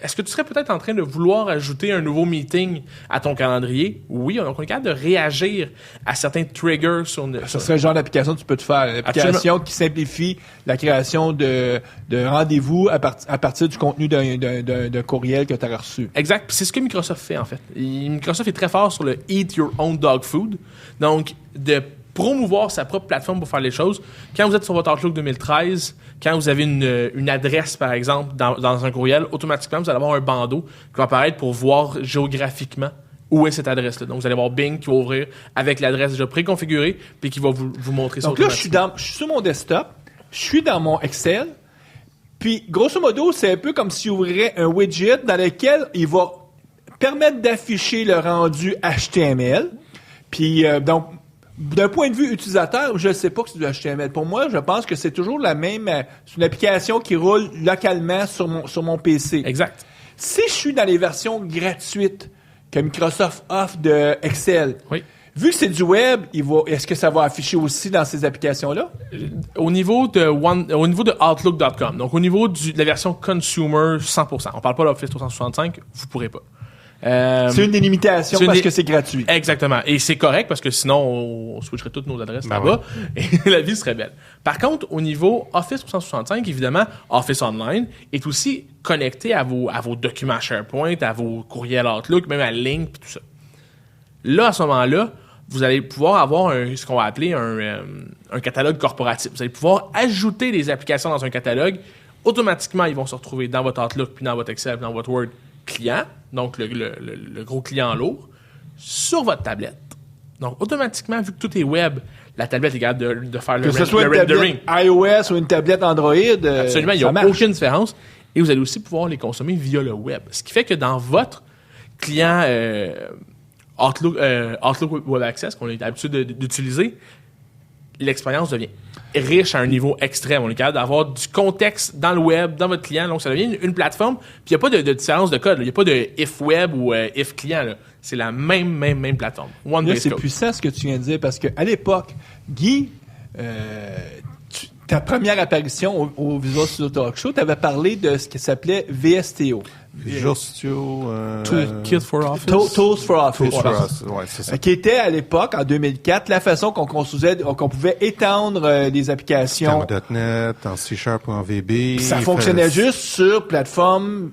est-ce que tu serais peut-être en train de vouloir ajouter un nouveau meeting à ton calendrier? Oui, donc on est capable de réagir à certains triggers sur... Ça serait le genre d'application que tu peux te faire. L'application qui simplifie la création de rendez-vous à partir du contenu d'un courriel que tu as reçu. Exact. Puis c'est ce que Microsoft fait, en fait. Microsoft est très fort sur le « Eat Your Own Dog Food ». Donc, de promouvoir sa propre plateforme pour faire les choses. Quand vous êtes sur votre Outlook 2013, quand vous avez une adresse, par exemple, dans un courriel, automatiquement, vous allez avoir un bandeau qui va apparaître pour voir géographiquement où est cette adresse-là. Donc, vous allez voir Bing qui va ouvrir avec l'adresse déjà préconfigurée puis qui va vous montrer ça. Donc là, je suis sur mon desktop, je suis dans mon Excel, puis grosso modo, c'est un peu comme s'il ouvrirait un widget dans lequel il va permettre d'afficher le rendu HTML. Puis, donc, d'un point de vue utilisateur, je ne sais pas que c'est du HTML. Pour moi, je pense que c'est toujours la même... c'est une application qui roule localement sur mon PC. Exact. Si je suis dans les versions gratuites que Microsoft offre de Excel, oui. Vu que c'est du web, est-ce que ça va afficher aussi dans ces applications-là? Au niveau de Outlook.com, donc au niveau de la version consumer 100%, on parle pas d'Office 365, vous pourrez pas. C'est une des limitations parce que c'est gratuit. Exactement. Et c'est correct parce que sinon, on switcherait toutes nos adresses là-bas et la vie serait belle. Par contre, au niveau Office 365, évidemment, Office Online est aussi connecté à vos documents SharePoint, à vos courriels Outlook, même à Link et tout ça. Là, à ce moment-là, vous allez pouvoir avoir ce qu'on va appeler un catalogue corporatif. Vous allez pouvoir ajouter des applications dans un catalogue. Automatiquement, ils vont se retrouver dans votre Outlook, puis dans votre Excel, puis dans votre Word client, donc le gros client lourd, sur votre tablette. Donc, automatiquement, vu que tout est web, la tablette est capable de faire le rendering. iOS ou une tablette Android, absolument, il n'y a aucune différence. Et vous allez aussi pouvoir les consommer via le web. Ce qui fait que dans votre client Outlook Web Access, qu'on est habitué d'utiliser, l'expérience devient riche à un niveau extrême. On est capable d'avoir du contexte dans le web, dans votre client. Donc, ça devient une plateforme. Puis, il n'y a pas de différence de code. Il n'y a pas de if web ou if client. Là. C'est la même plateforme. C'est puissant ce que tu viens de dire parce qu'à l'époque, Guy, ta première apparition au Visual Studio Talk Show, tu avais parlé de ce qui s'appelait VSTO. Visual Studio... Toolkit for Office. Tools for Office. Ouais, c'est ça. Qui était à l'époque, en 2004, la façon qu'on pouvait étendre les applications. En .NET, en C# ou en VB. Ça fonctionnait juste sur plateforme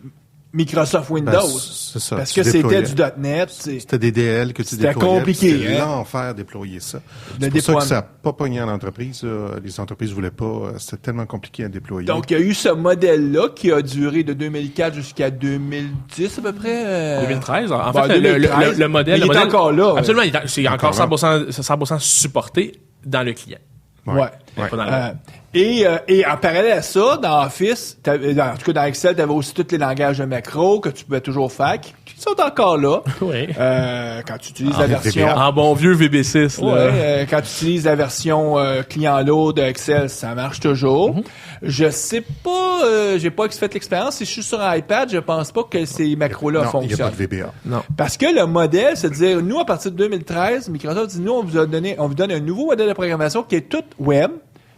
Microsoft Windows. C'est ça. Parce que c'était du .NET. C'était des DL que tu déployais. C'était compliqué. C'était l'enfer déployer ça. C'est pour ça que ça n'a pas pogné en entreprise. Les entreprises ne voulaient pas. C'était tellement compliqué à déployer. Donc, il y a eu ce modèle-là qui a duré de 2004 jusqu'à 2010 à peu près. 2013. En fait, 2013, le modèle... Il est encore là. Absolument. C'est encore 100% supporté dans le client. Ouais. Pas dans le Et en parallèle à ça, dans Office, en tout cas dans Excel, tu avais aussi tous les langages de macro que tu pouvais toujours faire, qui sont encore là. Oui. Quand tu utilises la version... En bon vieux VB6. Ouais, quand tu utilises la version client lourd de Excel, ça marche toujours. Mm-hmm. Je sais pas, j'ai pas fait l'expérience. Si je suis sur un iPad, je pense pas que ces macros-là fonctionnent. Il n'y a pas de VBA. Non. Parce que le modèle, c'est de dire, nous, à partir de 2013, Microsoft dit, nous, on vous donne un nouveau modèle de programmation qui est tout web,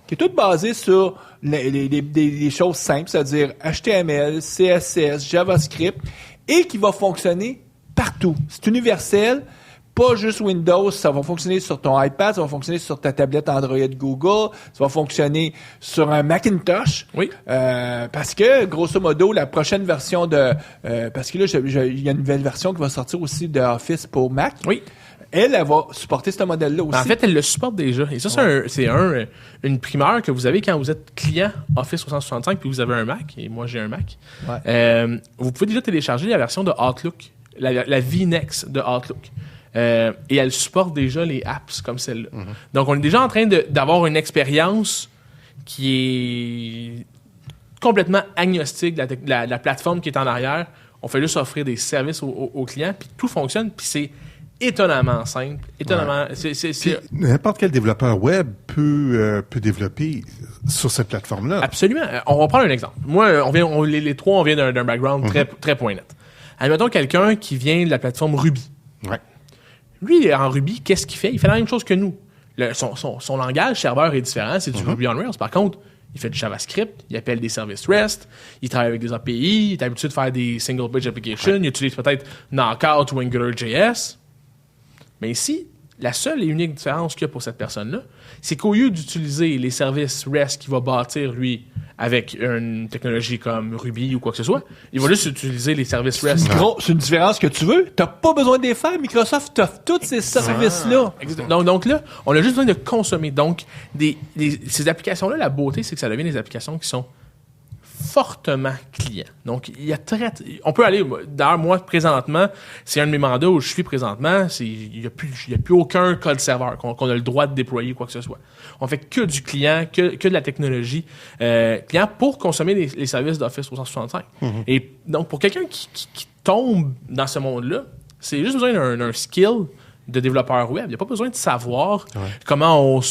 qui est tout basé sur les choses simples, c'est-à-dire HTML, CSS, JavaScript, et qui va fonctionner partout. C'est universel, pas juste Windows, ça va fonctionner sur ton iPad, ça va fonctionner sur ta tablette Android Google, ça va fonctionner sur un Macintosh. Oui. Parce que, grosso modo, la prochaine version parce que là, il y a une nouvelle version qui va sortir aussi de Office pour Mac. Oui. Elle va supporter ce modèle-là aussi. En fait, elle le supporte déjà. Et ça, c'est une primeur que vous avez quand vous êtes client Office 365 puis vous avez un Mac, et moi, j'ai un Mac. Ouais. Vous pouvez déjà télécharger la version de Outlook, la VNext de Outlook. Et elle supporte déjà les apps comme celle-là. Mm-hmm. Donc, on est déjà en train d'avoir une expérience qui est complètement agnostique de la plateforme qui est en arrière. On fait juste offrir des services aux clients, puis tout fonctionne, puis c'est étonnamment simple, étonnamment... Ouais. N'importe quel développeur web peut développer sur cette plateforme-là. Absolument. On va prendre un exemple. Moi, les trois, on vient d'un background très point net. Admettons quelqu'un qui vient de la plateforme Ruby. Ouais. Lui, en Ruby, qu'est-ce qu'il fait? Il fait la même chose que nous. Son langage serveur est différent, c'est du Ruby on Rails. Par contre, il fait du JavaScript, il appelle des services REST, il travaille avec des API, il est habitué de faire des single page applications, il utilise peut-être Knockout ou AngularJS. Mais ici, la seule et unique différence qu'il y a pour cette personne-là, c'est qu'au lieu d'utiliser les services REST qu'il va bâtir, lui, avec une technologie comme Ruby ou quoi que ce soit, il va juste utiliser les services REST. C'est une différence que tu veux. T'as pas besoin de les faire. Microsoft t'offre tous ces services-là. Donc là, on a juste besoin de consommer. Donc, ces applications-là, la beauté, c'est que ça devient des applications qui sont fortement clients. Donc, on peut aller, d'ailleurs, moi, présentement, c'est un de mes mandats où je suis présentement, il n'y a plus aucun code serveur qu'on a le droit de déployer ou quoi que ce soit. On fait que du client, que de la technologie client pour consommer les services d'Office 365. Et donc, pour quelqu'un qui tombe dans ce monde-là, c'est juste besoin d'un skill de développeur web. Il n'y a pas besoin de savoir comment on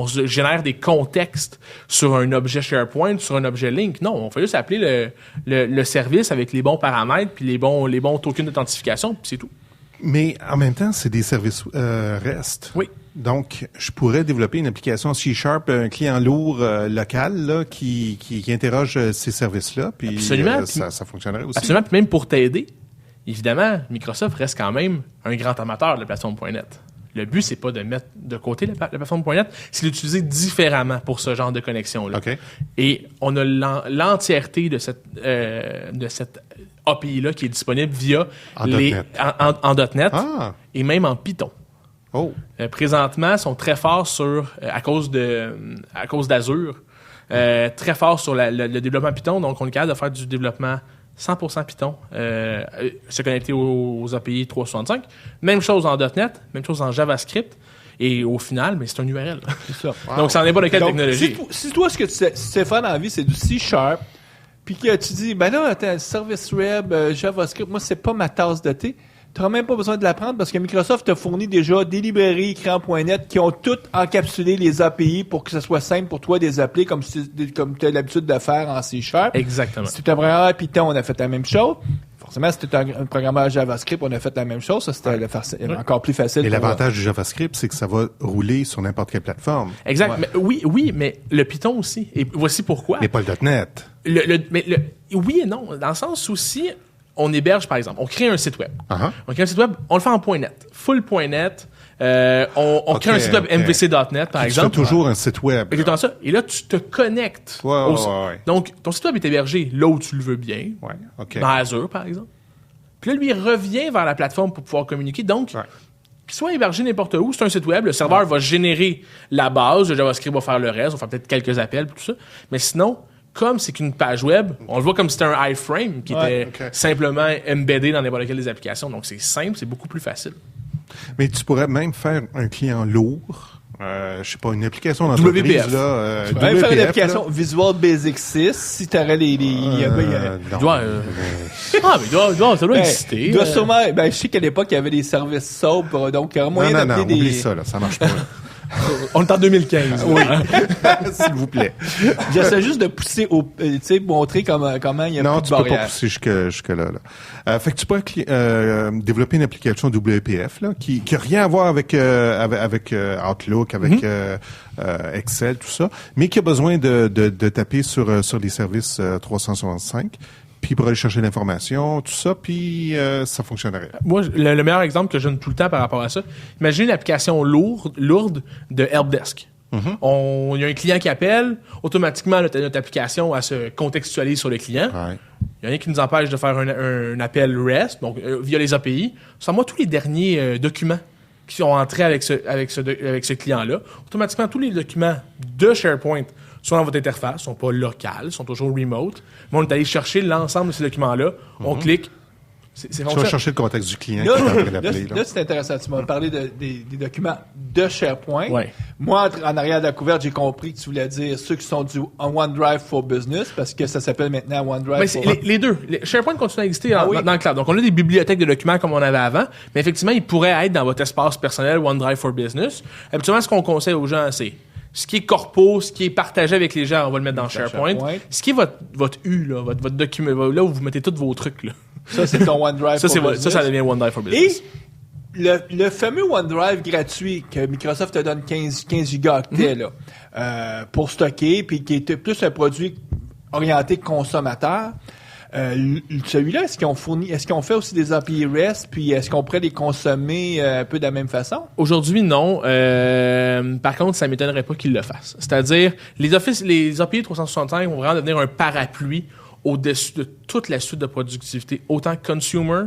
génère des contextes sur un objet SharePoint, sur un objet Link. Non, on fait juste appeler le service avec les bons paramètres puis les bons tokens d'authentification, puis c'est tout. Mais en même temps, c'est des services REST. Oui. Donc, je pourrais développer une application C#, un client lourd local là, qui interroge ces services-là, puis absolument, ça fonctionnerait aussi. Absolument, puis même pour t'aider, évidemment, Microsoft reste quand même un grand amateur de la plateforme.net. Le but, c'est pas de mettre de côté la plateforme.net, c'est d'utiliser différemment pour ce genre de connexion-là. Okay. Et on a l'entièreté de cette API-là qui est disponible via en .NET et même en Python. Oh. Présentement, ils sont très forts à cause d'Azure, très forts sur le développement Python. Donc, on est capable de faire du développement 100% Python, se connecter aux API 365. Même chose en .NET, même chose en JavaScript. Et au final, mais c'est un URL. C'est ça. Wow. Donc, ça n'en est pas de quelle technologie. Si toi, ce que tu sais faire dans la vie, c'est du C#, puis que tu dis, ben là, attends, service web, JavaScript, moi, c'est pas ma tasse de thé. Tu n'auras même pas besoin de l'apprendre parce que Microsoft te fournit déjà des librairies écran.net qui ont toutes encapsulé les API pour que ce soit simple pour toi de les appeler comme tu as l'habitude de faire en C#. Exactement. Si tu es un programmeur Python, on a fait la même chose. Forcément, si tu es un programmeur JavaScript, on a fait la même chose. Ça, c'était encore plus facile. Et l'avantage du JavaScript, c'est que ça va rouler sur n'importe quelle plateforme. Exact. Ouais. Mais oui, mais le Python aussi. Et voici pourquoi. Mais pas le .NET. Oui et non. Dans le sens où si on héberge, par exemple, on crée un site web. On crée un site web, on le fait en .NET. Full.NET. On crée un site web MVC.NET, par exemple. Tu fais toujours un site web. Exactement ça. Et là, tu te connectes. Ouais. Donc, ton site web est hébergé là où tu le veux bien. Ouais. Okay. Dans Azure, par exemple. Puis là, lui, il revient vers la plateforme pour pouvoir communiquer. Donc, qu'il soit hébergé n'importe où, c'est un site web. Le serveur va générer la base. Le JavaScript va faire le reste. On va faire peut-être quelques appels, tout ça. Mais sinon, comme c'est qu'une page web, on le voit comme si c'était un iframe qui était simplement embeddé dans n'importe quelle des applications. Donc, c'est simple, c'est beaucoup plus facile. Mais tu pourrais même faire un client lourd, je sais pas, une application d'entreprise. WPF. Là, tu pourrais même faire une application là. Visual Basic 6 si tu aurais les... ça doit exister. Il doit sûrement... je sais qu'à l'époque, il y avait des services SOAP, donc il y aurait moyen d'appeler des... oublie ça, là, ça marche pas. On est en 2015. Oui. S'il vous plaît. J'essaie juste de pousser montrer comment il y a non, plus de barrières. Non, tu peux pas pousser jusque-là. Là. Fait que tu peux développer une application WPF là, qui a rien à voir avec Outlook, avec Excel, tout ça, mais qui a besoin de taper sur les services 365. Puis pour aller chercher l'information, tout ça, puis ça fonctionnerait. Moi, le meilleur exemple que je donne tout le temps par rapport à ça, imaginez une application lourde de Helpdesk. Il y a un client qui appelle, automatiquement, notre application elle se contextualise sur le client. Ouais. Il y a rien qui nous empêche de faire un appel REST, donc via les API. Sans moi, tous les derniers documents qui sont entrés avec ce client-là, automatiquement, tous les documents de SharePoint sont dans votre interface, sont pas locales, sont toujours remote. Mais on est allé chercher l'ensemble de ces documents-là. On clique. Tu vas chercher le contexte du client là, qui est en train d'appeler. Là, c'est intéressant. Tu m'as parlé des documents de SharePoint. Ouais. Moi, en arrière de la couverte, j'ai compris que tu voulais dire ceux qui sont du OneDrive for Business, parce que ça s'appelle maintenant OneDrive for... Les deux. SharePoint continue à exister dans le cloud. Donc, on a des bibliothèques de documents comme on avait avant, mais effectivement, ils pourraient être dans votre espace personnel OneDrive for Business. Habituellement, ce qu'on conseille aux gens, c'est ce qui est corpo, ce qui est partagé avec les gens, on va le mettre dans SharePoint. Ce qui est votre U, là, votre document, là où vous mettez tous vos trucs, là. Ça, c'est ton OneDrive for Business. Ça devient OneDrive for Business. Et le fameux OneDrive gratuit que Microsoft te donne 15 gigaoctets pour stocker, puis qui était plus un produit orienté consommateur. Celui-là, est-ce qu'ils ont fait aussi des API REST, puis est-ce qu'on pourrait les consommer un peu de la même façon? Aujourd'hui, non. Par contre, ça m'étonnerait pas qu'ils le fassent. C'est-à-dire, les API 365 vont vraiment devenir un parapluie au-dessus de toute la suite de productivité, autant consumer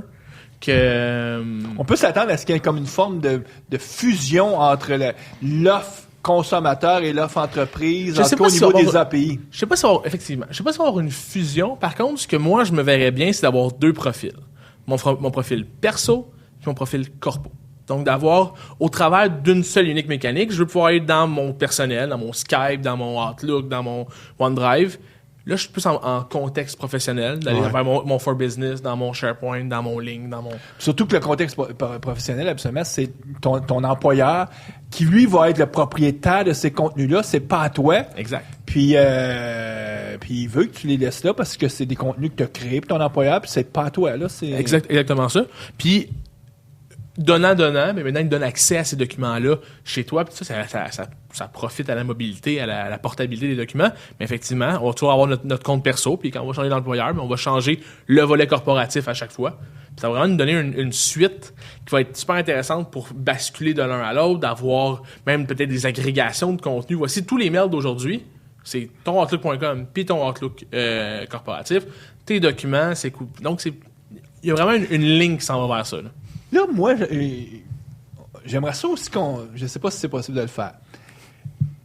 que... On peut s'attendre à ce qu'il y ait comme une forme de fusion entre l'offre consommateur et l'offre entreprise, au niveau des API. Je sais pas si on va avoir une fusion. Par contre, ce que moi, je me verrais bien, c'est d'avoir deux profils. Mon profil perso et mon profil corpo. Donc, d'avoir, au travers d'une seule unique mécanique, je veux pouvoir être dans mon personnel, dans mon Skype, dans mon Outlook, dans mon OneDrive. Là, je suis plus en contexte professionnel, d'aller vers mon For Business, dans mon SharePoint, dans mon Link, dans mon... Surtout que le contexte professionnel, absolument, c'est ton employeur qui, lui, va être le propriétaire de ces contenus-là. C'est pas à toi. Exact. Puis il veut que tu les laisses là parce que c'est des contenus que tu as créés pour ton employeur, puis c'est pas à toi. Là, c'est... Exactement ça. Puis, donnant, mais maintenant, il donne accès à ces documents-là chez toi. Puis ça profite à la mobilité, à la portabilité des documents. Mais effectivement, on va toujours avoir notre compte perso. Puis quand on va changer d'employeur, on va changer le volet corporatif à chaque fois. Puis ça va vraiment nous donner une suite qui va être super intéressante pour basculer de l'un à l'autre, d'avoir même peut-être des agrégations de contenu. Voici tous les mails d'aujourd'hui. C'est ton Outlook.com puis ton Outlook corporatif. Tes documents, c'est cool. Donc, il y a vraiment une ligne qui s'en va vers ça. Là, moi, j'aimerais ça aussi je ne sais pas si c'est possible de le faire.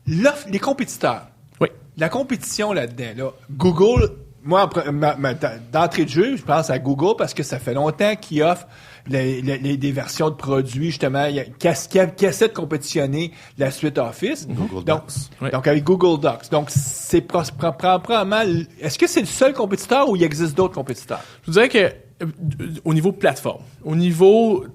Les compétiteurs. Oui. La compétition là-dedans. Là, Google, moi, d'entrée de jeu, je pense à Google parce que ça fait longtemps qu'ils offrent des versions de produits, justement, qui essaient de compétitionner la suite Office. Google Docs. Donc, avec Google Docs. Donc, c'est probablement... Est-ce que c'est le seul compétiteur ou il existe d'autres compétiteurs? Je vous dirais que au niveau plateforme, au niveau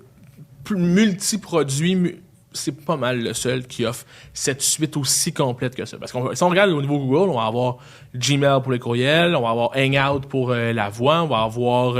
multi-produits, c'est pas mal le seul qui offre cette suite aussi complète que ça. Parce que si on regarde au niveau Google, on va avoir Gmail pour les courriels, on va avoir Hangout pour la voix, on va avoir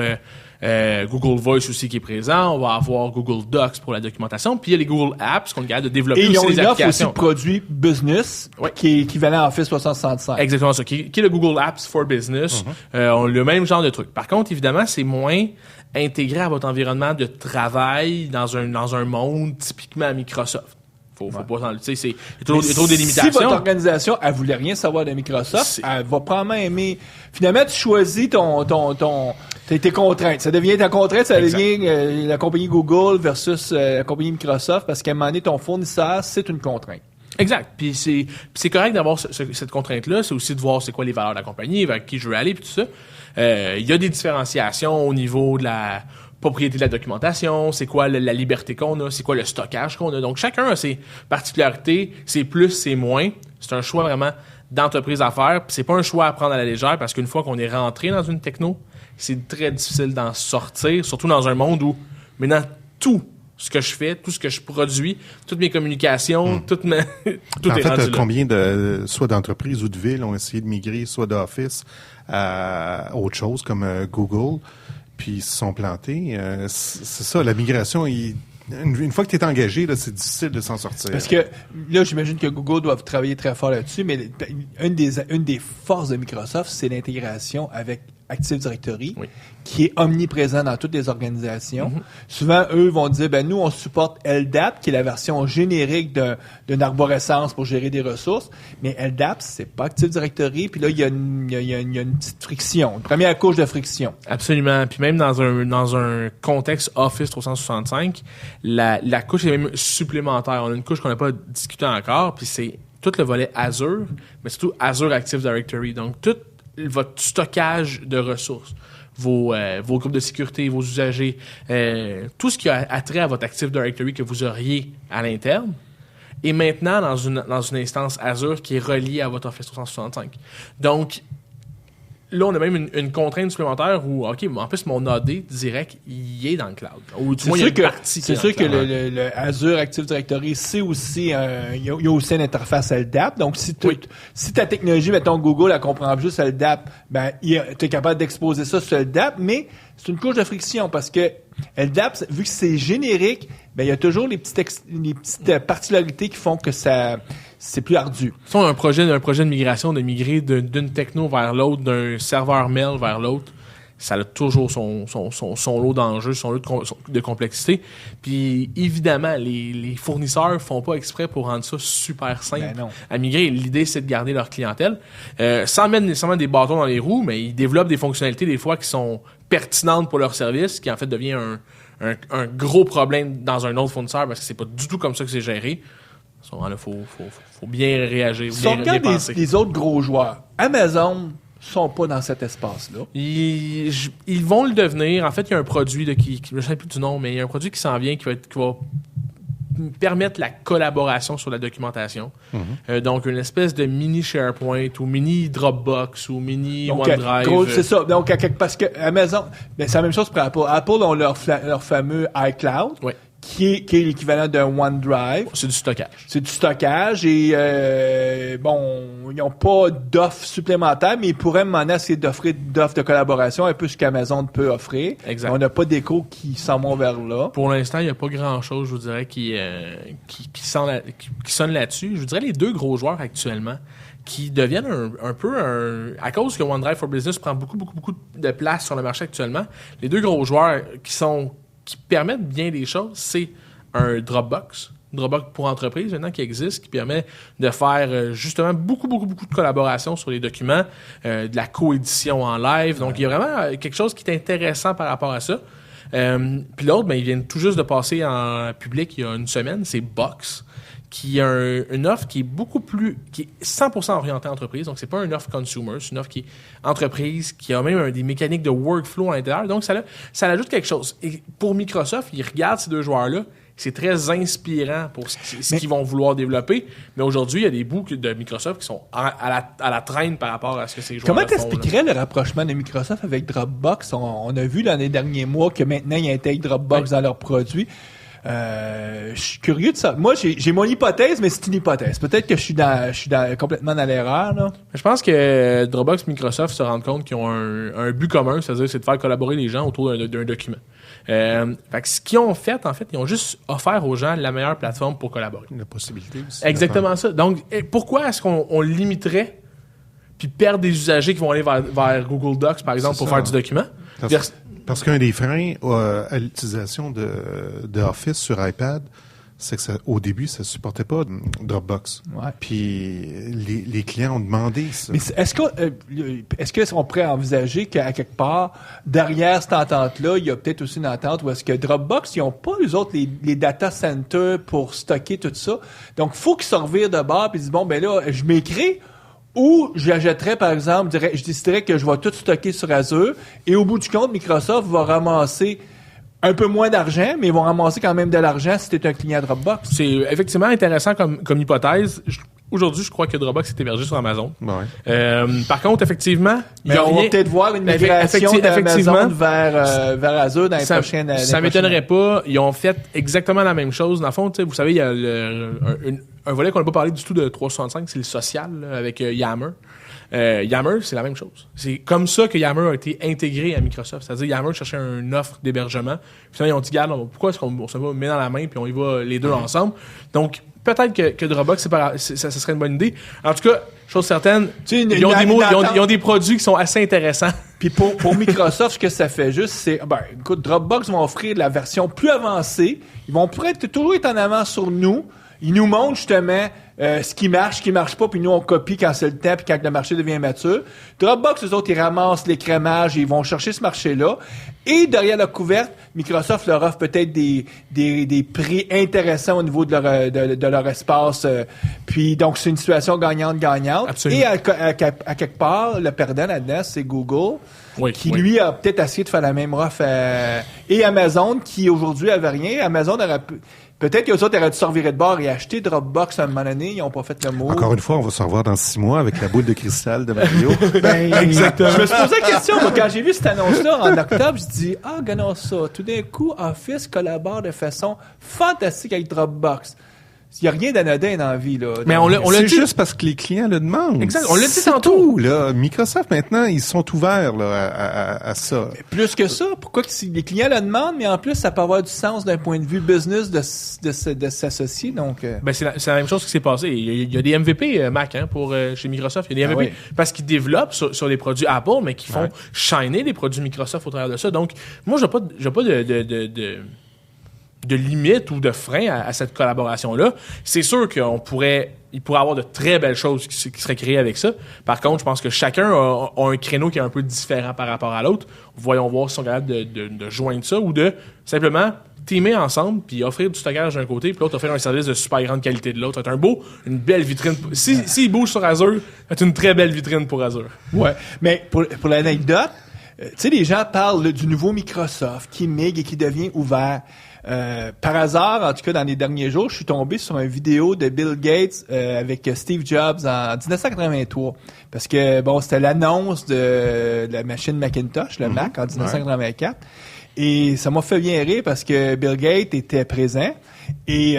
Google Voice aussi qui est présent, on va avoir Google Docs pour la documentation, puis il y a les Google Apps qu'on est capable de développer aussi des applications. Et ils ont une offre aussi de produits business qui est équivalent à Office 365. Exactement ça, qui est le Google Apps for Business. On a le même genre de truc. Par contre, évidemment, c'est moins intégré à votre environnement de travail dans un monde typiquement Microsoft. Faut pas s'en... Tu sais, il y a trop de limitations. Si votre organisation, elle voulait rien savoir de Microsoft, elle va probablement aimer... Finalement, tu choisis tes contraintes. Ça devient ta contrainte, ça devient la compagnie Google versus la compagnie Microsoft, parce qu'à un moment donné, ton fournisseur, c'est une contrainte. Exact. Puis c'est correct d'avoir cette contrainte-là. C'est aussi de voir c'est quoi les valeurs de la compagnie, vers qui je veux aller, puis tout ça. Il y a des différenciations au niveau de la propriété de la documentation, c'est quoi la liberté qu'on a, c'est quoi le stockage qu'on a. Donc, chacun a ses particularités, ses plus, ses moins. C'est un choix vraiment d'entreprise à faire. Puis c'est pas un choix à prendre à la légère parce qu'une fois qu'on est rentré dans une techno, c'est très difficile d'en sortir, surtout dans un monde où maintenant tout ce que je fais, tout ce que je produis, toutes mes communications, tout est rendu là. Combien soit d'entreprises ou de villes ont essayé de migrer soit d'Office à autre chose comme Google, puis ils se sont plantés. C'est ça, la migration, une fois que tu es engagé, là, c'est difficile de s'en sortir. Parce que là, j'imagine que Google doit travailler très fort là-dessus, mais une des forces de Microsoft, c'est l'intégration avec Active Directory, qui est omniprésent dans toutes les organisations. Souvent, eux vont dire, nous, on supporte LDAP, qui est la version générique d'une arborescence pour gérer des ressources, mais LDAP, c'est pas Active Directory, puis là, il y a une petite friction, une première couche de friction. Absolument. Puis même dans un contexte Office 365, la couche est même supplémentaire. On a une couche qu'on n'a pas discutée encore, puis c'est tout le volet Azure, mais surtout Azure Active Directory. Donc, tout votre stockage de ressources, vos groupes de sécurité, vos usagers, tout ce qui a attrait à votre Active Directory que vous auriez à l'interne, est maintenant dans une instance Azure qui est reliée à votre Office 365. Donc, là, on a même une contrainte supplémentaire où, OK, en plus, mon AD direct, il est dans le cloud. Ou du moins, il y a une partie c'est sûr que le Azure Active Directory, c'est aussi il y a aussi une interface LDAP. Donc, si ta technologie, mettons Google, elle comprend juste LDAP, ben, tu es capable d'exposer ça sur LDAP, mais c'est une couche de friction parce que LDAP, vu que c'est générique, ben, il y a toujours les petites particularités qui font que c'est plus ardu. Si on a un projet de migration, de migrer d'une techno vers l'autre, d'un serveur mail vers l'autre, ça a toujours son lot d'enjeux, son lot de complexité. Puis évidemment, les fournisseurs font pas exprès pour rendre ça super simple à migrer. L'idée, c'est de garder leur clientèle. Sans mettre nécessairement des bâtons dans les roues, mais ils développent des fonctionnalités des fois qui sont pertinentes pour leur service, qui en fait devient un gros problème dans un autre fournisseur parce que c'est pas du tout comme ça que c'est géré. Il faut bien réagir. Si on regarde les autres gros joueurs, Amazon sont pas dans cet espace-là. Ils vont le devenir. En fait, il y a un produit je ne sais plus du nom, mais il y a un produit qui s'en vient qui va permettre la collaboration sur la documentation. Donc, une espèce de mini SharePoint ou mini Dropbox ou mini OneDrive. C'est ça. Donc, parce que Amazon, c'est la même chose pour Apple. Apple ont leur fameux iCloud. Oui. Qui est l'équivalent d'un OneDrive. C'est du stockage. C'est du stockage et ils n'ont pas d'offres supplémentaires, mais ils pourraient demander à essayer d'offrir d'offres de collaboration un peu ce qu'Amazon peut offrir. Exact. On n'a pas d'écho qui s'en vont vers là. Pour l'instant, il n'y a pas grand-chose, je vous dirais, qui sonne là-dessus. Je vous dirais les deux gros joueurs actuellement qui deviennent un peu à cause que OneDrive for Business prend beaucoup de place sur le marché actuellement, les deux gros joueurs qui permettent bien des choses, c'est un Dropbox pour entreprise maintenant qui existe, qui permet de faire justement beaucoup de collaboration sur les documents, de la coédition en live. Donc, il y a vraiment quelque chose qui est intéressant par rapport à ça. Puis l'autre, ils viennent tout juste de passer en public il y a une semaine, c'est Box, qui a une offre qui est 100% orientée entreprise. Donc, c'est pas une offre consumer, c'est une offre qui est entreprise, qui a même des mécaniques de workflow à l'intérieur. Donc, ça ajoute quelque chose. Et pour Microsoft, ils regardent ces deux joueurs-là. C'est très inspirant pour ce qu'ils vont vouloir développer. Mais aujourd'hui, il y a des bouts de Microsoft qui sont à la traîne par rapport à ce que ces joueurs font. Comment t'expliquerais le rapprochement de Microsoft avec Dropbox? On a vu dans les derniers mois que maintenant, ils intègrent Dropbox dans leurs produits. Je suis curieux de ça. Moi, j'ai mon hypothèse, mais c'est une hypothèse. Peut-être que je suis complètement dans l'erreur, là. Je pense que Dropbox et Microsoft se rendent compte qu'ils ont un but commun, c'est-à-dire c'est de faire collaborer les gens autour d'un document. Fait que ce qu'ils ont fait, en fait, ils ont juste offert aux gens la meilleure plateforme pour collaborer. La possibilité aussi. Exactement ça. Donc, pourquoi est-ce qu'on limiterait puis perdre des usagers qui vont aller vers Google Docs, par exemple, pour faire du document? Parce qu'un des freins à l'utilisation de Office sur iPad, c'est que au début, ça supportait pas Dropbox. Ouais. Puis les clients ont demandé ça. Mais est-ce qu'on pourrait envisager qu'à quelque part, derrière cette entente-là, il y a peut-être aussi une entente où est-ce que Dropbox, ils n'ont pas, les autres, les data centers pour stocker tout ça. Donc, faut qu'ils se revirent de bord et disent, bon, ben là, je m'écris. Ou j'achèterais, par exemple, je déciderais que je vais tout stocker sur Azure et au bout du compte, Microsoft va ramasser un peu moins d'argent, mais ils vont ramasser quand même de l'argent si tu es un client Dropbox. C'est effectivement intéressant comme hypothèse. Aujourd'hui, je crois que Dropbox est hébergé sur Amazon. Ouais. Par contre, effectivement, on va peut-être voir une migration d'Amazon vers Azure dans les prochaines années. Ça m'étonnerait pas. Ils ont fait exactement la même chose. Dans le fond, vous savez, il y a un volet qu'on n'a pas parlé du tout de 365, c'est le social là, avec Yammer. Yammer, c'est la même chose. C'est comme ça que Yammer a été intégré à Microsoft. C'est-à-dire Yammer cherchait une offre d'hébergement. Puis là, ils ont dit, regarde, pourquoi est-ce qu'on se met dans la main puis on y va les deux ensemble? Donc, peut-être que Dropbox, ça serait une bonne idée. En tout cas, chose certaine, ils ont des produits qui sont assez intéressants. Puis pour Microsoft, ce que ça fait juste, c'est, écoute, Dropbox vont offrir la version plus avancée. Ils vont toujours être en avant sur nous. Ils nous montrent justement ce qui marche pas, puis nous on copie quand c'est le temps, puis quand le marché devient mature. Dropbox, eux autres, ils ramassent l'écrémage, ils vont chercher ce marché-là. Et derrière la couverte, Microsoft leur offre peut-être des prix intéressants au niveau de leur espace. Puis donc c'est une situation gagnante-gagnante. Absolument. Et à quelque part, le perdant là-dedans, c'est Google. Qui lui a peut-être essayé de faire la même offre et Amazon qui aujourd'hui avait rien. Amazon aurait pu. Peut-être qu'eux autres auraient dû se revirer de bord et acheter Dropbox à un moment donné. Ils n'ont pas fait le mot. Encore une fois, on va se revoir dans 6 mois avec la boule de cristal de Mario. Exactement. Je me suis posé la question, moi, quand j'ai vu cette annonce-là en octobre, je dis, regardons ça. Tout d'un coup, Office collabore de façon fantastique avec Dropbox. Il n'y a rien d'anodin dans la vie, là. Mais on l'a C'est dit. juste parce que les clients le demandent. Exact. On l'a dit C'est tantôt. tout, là. Microsoft, maintenant, ils sont ouverts, là, à ça. Mais plus que ça, pourquoi que les clients le demandent, mais en plus, ça peut avoir du sens d'un point de vue business de s'associer, donc... Ben c'est la même chose qui s'est passé. Il y a des MVP Mac pour chez Microsoft. Il y a des MVP parce qu'ils développent sur les produits Apple, mais qui font shiner les produits Microsoft au travers de ça. Donc, moi, j'ai pas de limite ou de frein à cette collaboration-là. C'est sûr il pourrait avoir de très belles choses qui seraient créées avec ça. Par contre, je pense que chacun a un créneau qui est un peu différent par rapport à l'autre. Voyons voir s'ils sont capables de joindre ça ou de simplement teamer ensemble puis offrir du stockage d'un côté puis l'autre offrir un service de super grande qualité de l'autre. C'est une belle vitrine. S'il bouge sur Azure, c'est une très belle vitrine pour Azure. Ouais. Mais pour l'anecdote, tu sais, les gens parlent du nouveau Microsoft qui migre et qui devient ouvert. Par hasard, en tout cas dans les derniers jours, je suis tombé sur une vidéo de Bill Gates avec Steve Jobs en 1983. Parce que, bon, c'était l'annonce de la machine Macintosh, le Mac, en 1984. Et ça m'a fait bien rire parce que Bill Gates était présent et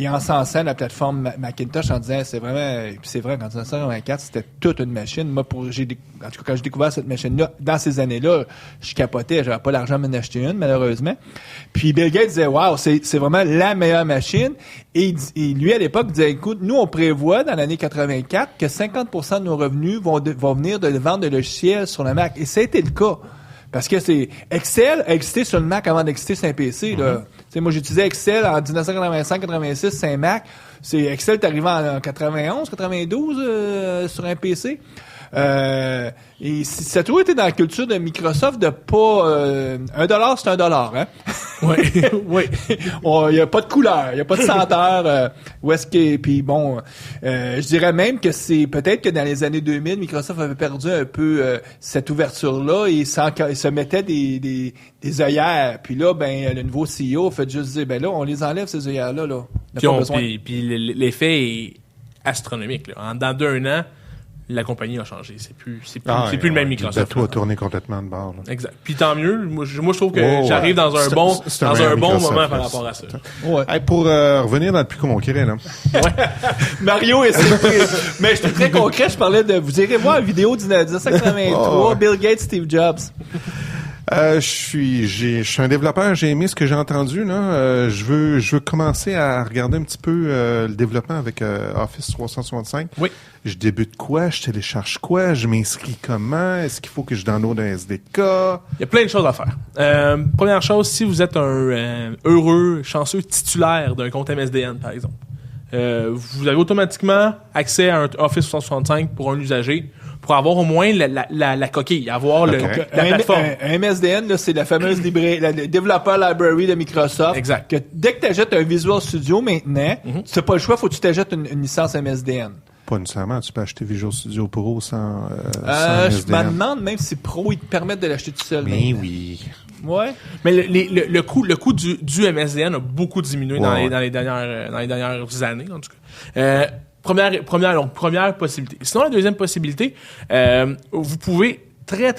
encensant la plateforme Macintosh en disant c'est vrai qu'en 1984 c'était toute une machine. Moi en tout cas quand j'ai découvert cette machine-là dans ces années-là, je capotais, j'avais pas l'argent de m'en acheter une malheureusement. Puis Bill Gates disait wow, c'est vraiment la meilleure machine et lui à l'époque disait écoute, nous on prévoit dans l'année 84 que 50% de nos revenus vont venir de vendre de logiciels sur le Mac et ça a été le cas. Parce que c'est Excel a existé sur le Mac avant d'exister sur un PC. Là. T'sais, moi, j'utilisais Excel en 1985-86 sur un Mac. Excel est arrivé en 91, 92 sur un PC. Et ça a toujours été dans la culture de Microsoft de pas... $1, c'est $1, hein? Oui, oui. Il n'y a pas de couleur, il n'y a pas de senteur. Où est-ce que... Puis bon, je dirais même que c'est peut-être que dans les années 2000, Microsoft avait perdu un peu cette ouverture-là et se mettait des œillères. Puis là, ben le nouveau CEO a fait juste dire, ben là, on les enlève ces œillères-là. Là. Puis l'effet est astronomique. Là. Dans 2 ans, la compagnie a changé. C'est plus le même Microsoft. Tout a tourné complètement de bord. Là. Exact. Puis tant mieux. Moi, je trouve que j'arrive dans un bon moment par rapport à ça. Ouais. Hey, pour revenir dans le plus concret, là. Mario est surpris. Mais j'étais très concret. Je parlais de... Vous irez voir la vidéo de 1983, Bill Gates, Steve Jobs. Je suis un développeur, j'ai aimé ce que j'ai entendu là. Je veux commencer à regarder un petit peu le développement avec Office 365. Oui. Je débute quoi, je télécharge quoi, je m'inscris comment, est-ce qu'il faut que je download un SDK? Il y a plein de choses à faire. Première chose, si vous êtes un heureux, chanceux titulaire d'un compte MSDN par exemple, vous avez automatiquement accès à un Office 365 pour un usager. Pour avoir au moins la coquille, avoir la plateforme. Un MSDN, là, c'est la fameuse la Developer Library de Microsoft. Exact. Que dès que tu achètes un Visual Studio maintenant, tu n'as pas le choix, faut que tu t'achètes une licence MSDN. Pas nécessairement, tu peux acheter Visual Studio Pro sans je me demande même si Pro, ils te permettent de l'acheter tout seul. Mais oui. Ouais. Mais le coût du MSDN a beaucoup diminué dans les dernières années, en tout cas. Première possibilité. Sinon, la deuxième possibilité, vous pouvez très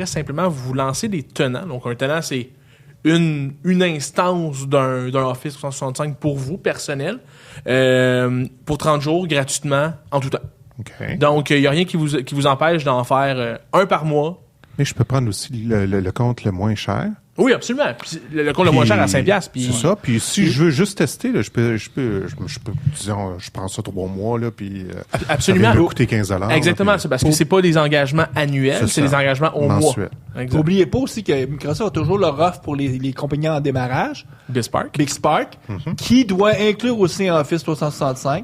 simplement vous lancer des tenants. Donc, un tenant, c'est une instance d'un Office 365 pour vous, personnel, pour 30 jours, gratuitement, en tout temps. Okay. Donc, il n'y a rien qui vous empêche d'en faire un par mois. Mais je peux prendre aussi le compte le moins cher. Oui, absolument. Puis, le compte le moins cher à 5$. C'est ça. Puis si je veux juste tester, là, je peux, disons, je prends ça 3 mois, là, puis absolument. Ça va me coûter $15. Exactement, là, c'est parce que c'est pas des engagements annuels, c'est des engagements au mois. N'oubliez pas aussi que Microsoft a toujours leur offre pour les compagnies en démarrage. Big Spark, qui doit inclure aussi Office 365.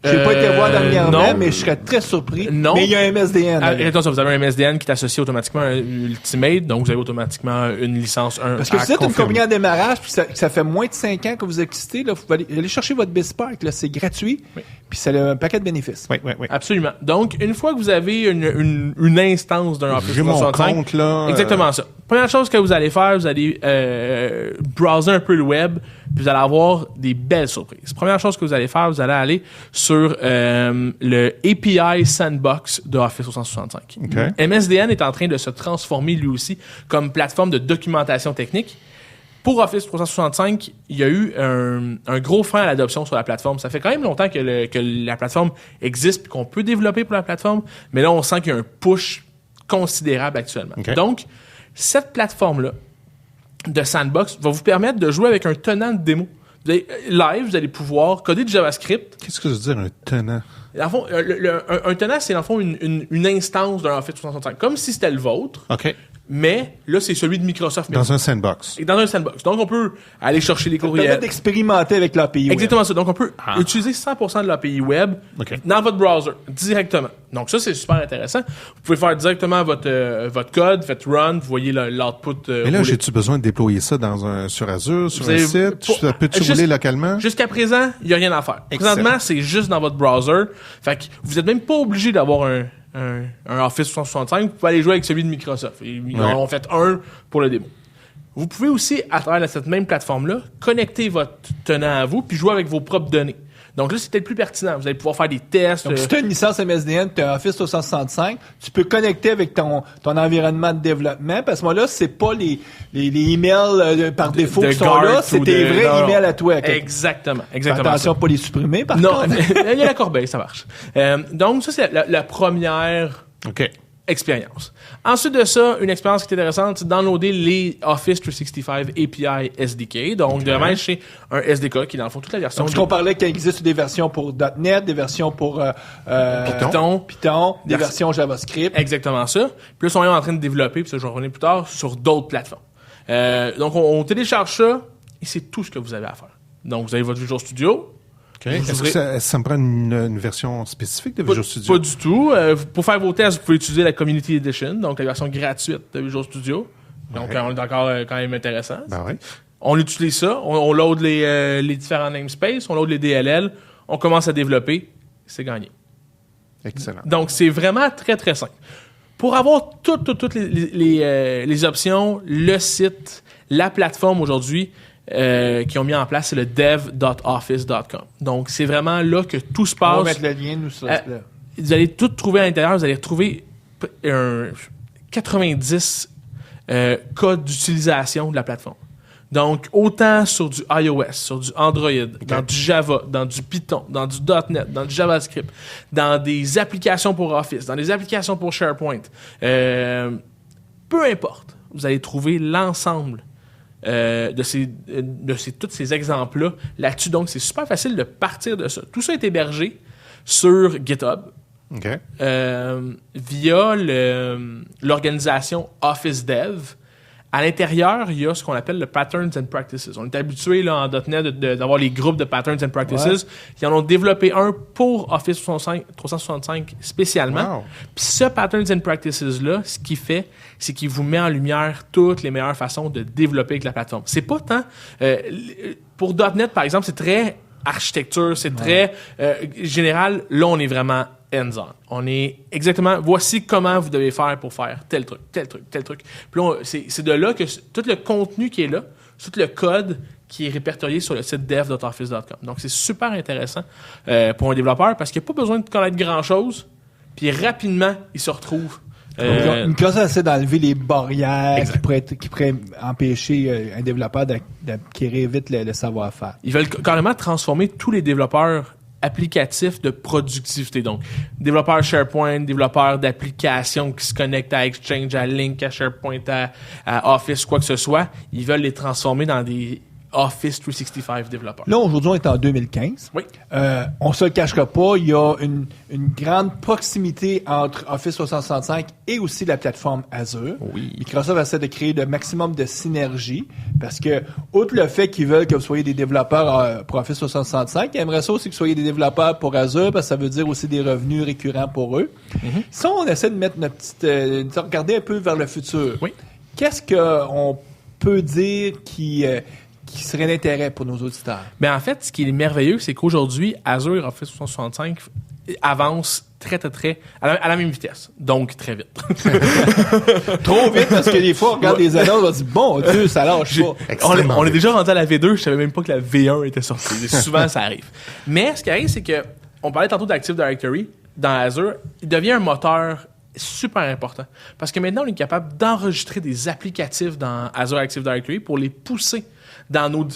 Je n'ai pas été voir dernièrement, mais je serais très surpris. Non. Mais il y a un MSDN. Attention, vous avez un MSDN qui est associé automatiquement à Ultimate, donc vous avez automatiquement une licence 1. Parce que si vous êtes une compagnie en démarrage, puis ça fait moins de 5 ans que vous existez, là, vous pouvez aller chercher votre Bispark, là, c'est gratuit, puis ça a un paquet de bénéfices. Oui. Absolument. Donc, une fois que vous avez une instance d'un Office 365, compte, là, exactement ça. Première chose que vous allez faire, vous allez browser un peu le web, puis vous allez avoir des belles surprises. Première chose que vous allez faire, vous allez aller sur le API Sandbox de Office 365. Okay. MSDN est en train de se transformer lui aussi comme plateforme de documentation technique. Pour Office 365, il y a eu un gros frein à l'adoption sur la plateforme. Ça fait quand même longtemps que la plateforme existe et qu'on peut développer pour la plateforme, mais là, on sent qu'il y a un push considérable actuellement. Okay. Donc, cette plateforme-là de Sandbox va vous permettre de jouer avec un tenant de démo. Vous allez pouvoir coder du JavaScript. Qu'est-ce que ça veut dire, un tenant? Dans le fond, un tenant, c'est dans le fond une instance d'un Office 365, comme si c'était le vôtre. OK. Mais là, c'est celui de Microsoft. Dans un sandbox. Dans un sandbox. Donc, on peut aller chercher les Ça courriels. permet d'expérimenter avec l'API web. Exactement ça. Donc, on peut utiliser 100% de l'API web dans votre browser, directement. Donc, ça, c'est super intéressant. Vous pouvez faire directement votre code, faites run, vous voyez l'output. Mais là, j'ai-tu besoin de déployer ça sur Azure, sur un site? Ça peut-tu rouler localement? Jusqu'à présent, il n'y a rien à faire. Excellent. Présentement, c'est juste dans votre browser. Fait que vous êtes même pas obligé d'avoir un Office 365, vous pouvez aller jouer avec celui de Microsoft. Ils en ont fait un pour le démo. Vous pouvez aussi, à travers cette même plateforme-là, connecter votre tenant à vous puis jouer avec vos propres données. Donc là, c'est peut-être plus pertinent. Vous allez pouvoir faire des tests. Donc, si tu as une licence MSDN, tu as Office 365, tu peux connecter avec ton environnement de développement. Parce que moi, là, c'est pas les emails par défaut qui sont là, c'est tes vrais emails à toi. Exactement. Attention à pas les supprimer, par non, contre. il y a la corbeille, ça marche. Donc, ça, c'est la première expérience. Ensuite de ça, une expérience qui est intéressante, c'est downloader les Office 365 API SDK. Donc, demain, chez un SDK qui est dans le fond toute la version. Donc, ce qu'on parlait qu'il existe des versions pour .NET, des versions pour Python, des versions JavaScript. Exactement ça. Puis là, ils sont en train de développer, puis ça, je vais revenir plus tard, sur d'autres plateformes. Donc, on télécharge ça, et c'est tout ce que vous avez à faire. Donc, vous avez votre Visual Studio. Okay. Est-ce que ça me prend une version spécifique de Visual Studio? Pas du tout. Pour faire vos tests, vous pouvez utiliser la Community Edition, donc la version gratuite de Visual Studio. Donc, on est encore quand même intéressant. Ben oui. On utilise ça, on load les différents namespaces, on load les DLL, on commence à développer, c'est gagné. Excellent. Donc, c'est vraiment très, très simple. Pour avoir toutes les options, le site, la plateforme aujourd'hui, qui ont mis en place, c'est le dev.office.com. Donc, c'est vraiment là que tout se passe. On va mettre le lien, nous, sur vous allez tout trouver à l'intérieur. Vous allez retrouver 90 codes d'utilisation de la plateforme. Donc, autant sur du iOS, sur du Android, dans du Java, dans du Python, dans du .NET, dans du JavaScript, dans des applications pour Office, dans des applications pour SharePoint. Peu importe, vous allez trouver l'ensemble tous ces exemples-là là-dessus. Donc, c'est super facile de partir de ça. Tout ça est hébergé sur GitHub via l'organisation Office Dev. À l'intérieur, il y a ce qu'on appelle le Patterns and Practices. On est habitué là, en .NET d'avoir les groupes de Patterns and Practices. Ouais. Ils en ont développé un pour Office 365 spécialement. Wow. Puis ce Patterns and Practices-là, ce qu'il fait, c'est qu'il vous met en lumière toutes les meilleures façons de développer avec la plateforme. C'est pas tant... pour .NET, par exemple, c'est très architecture, c'est très général. Là, on est vraiment hands-on. On est exactement, voici comment vous devez faire pour faire tel truc. Puis là, c'est de là que tout le contenu qui est là, tout le code qui est répertorié sur le site dev.office.com. Donc, c'est super intéressant pour un développeur parce qu'il n'y a pas besoin de connaître grand-chose, puis rapidement, il se retrouve. Microsoft essaie d'enlever les barrières qui pourraient empêcher un développeur d'acquérir vite le savoir-faire. Ils veulent carrément transformer tous les développeurs applicatifs de productivité. Donc, développeurs SharePoint, développeurs d'applications qui se connectent à Exchange, à Link, à SharePoint, à Office, quoi que ce soit, ils veulent les transformer dans des Office 365 développeurs. Là, aujourd'hui, on est en 2015. Oui. On se le cachera pas, il y a une grande proximité entre Office 365 et aussi la plateforme Azure. Oui. Microsoft essaie de créer le maximum de synergie parce que, outre le fait qu'ils veulent que vous soyez des développeurs pour Office 365, ils aimeraient ça aussi que vous soyez des développeurs pour Azure parce que ça veut dire aussi des revenus récurrents pour eux. Mm-hmm. Si on essaie de mettre notre petite... regarder un peu vers le futur, qu'est-ce qu'on peut dire qui serait d'intérêt pour nos auditeurs? Ben en fait, ce qui est merveilleux, c'est qu'aujourd'hui, Azure et Office 365 avance très à la même vitesse. Donc, très vite. Trop vite, parce que des fois, on regarde les annonces, on se dit, bon Dieu, ça lâche pas. On est déjà rendu à la V2, je savais même pas que la V1 était sortie. Souvent, ça arrive. Mais ce qui arrive, c'est que, on parlait tantôt d'Active Directory, dans Azure, il devient un moteur super important. Parce que maintenant, on est capable d'enregistrer des applicatifs dans Azure Active Directory pour les pousser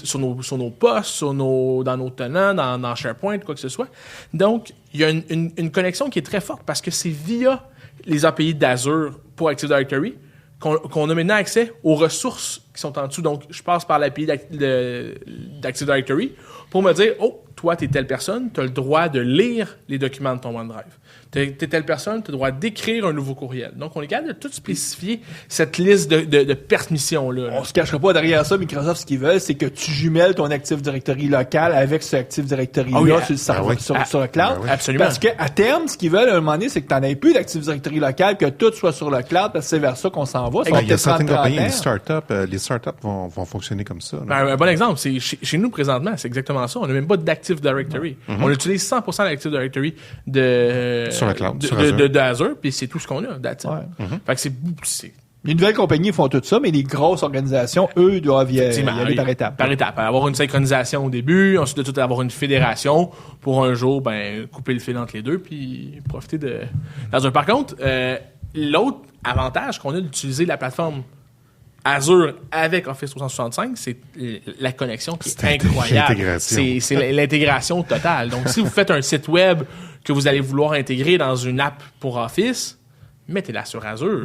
sur nos postes, dans nos tenants, dans SharePoint, quoi que ce soit. Donc, il y a une connexion qui est très forte parce que c'est via les API d'Azure pour Active Directory qu'on a maintenant accès aux ressources qui sont en dessous. Donc, je passe par l'API d'Active Directory pour me dire, oh, toi, tu es telle personne, tu as le droit de lire les documents de ton OneDrive. Tu es telle personne, tu as le droit d'écrire un nouveau courriel. Donc, on est capable de tout spécifier cette liste de permissions-là. On se cachera pas derrière ça. Microsoft, ce qu'ils veulent, c'est que tu jumelles ton Active Directory local avec ce Active Directory-là sur le serveur, sur le cloud. Oui. Absolument. Parce qu'à terme, ce qu'ils veulent, à un moment donné, c'est que tu n'en aies plus d'Active Directory local, que tout soit sur le cloud, parce que c'est vers ça qu'on s'en va. Il y a certaines compagnies, les startups vont fonctionner comme ça. Un bon exemple, c'est chez nous présentement, c'est exactement ça. On n'a même pas d'Active Directory. On utilise 100% l'Active Directory sur le cloud, de Azure, puis c'est tout ce qu'on a. Fait que c'est les nouvelles compagnies font tout ça, mais les grosses organisations, eux, doivent y aller par étapes. Par étapes. Avoir une synchronisation au début, ensuite de tout avoir une fédération pour un jour, couper le fil entre les deux, puis profiter d'Azure. Par contre, l'autre avantage qu'on a d'utiliser la plateforme Azure avec Office 365, c'est la connexion qui est incroyable. C'est l'intégration totale. Donc, si vous faites un site web que vous allez vouloir intégrer dans une app pour Office, mettez-la sur Azure.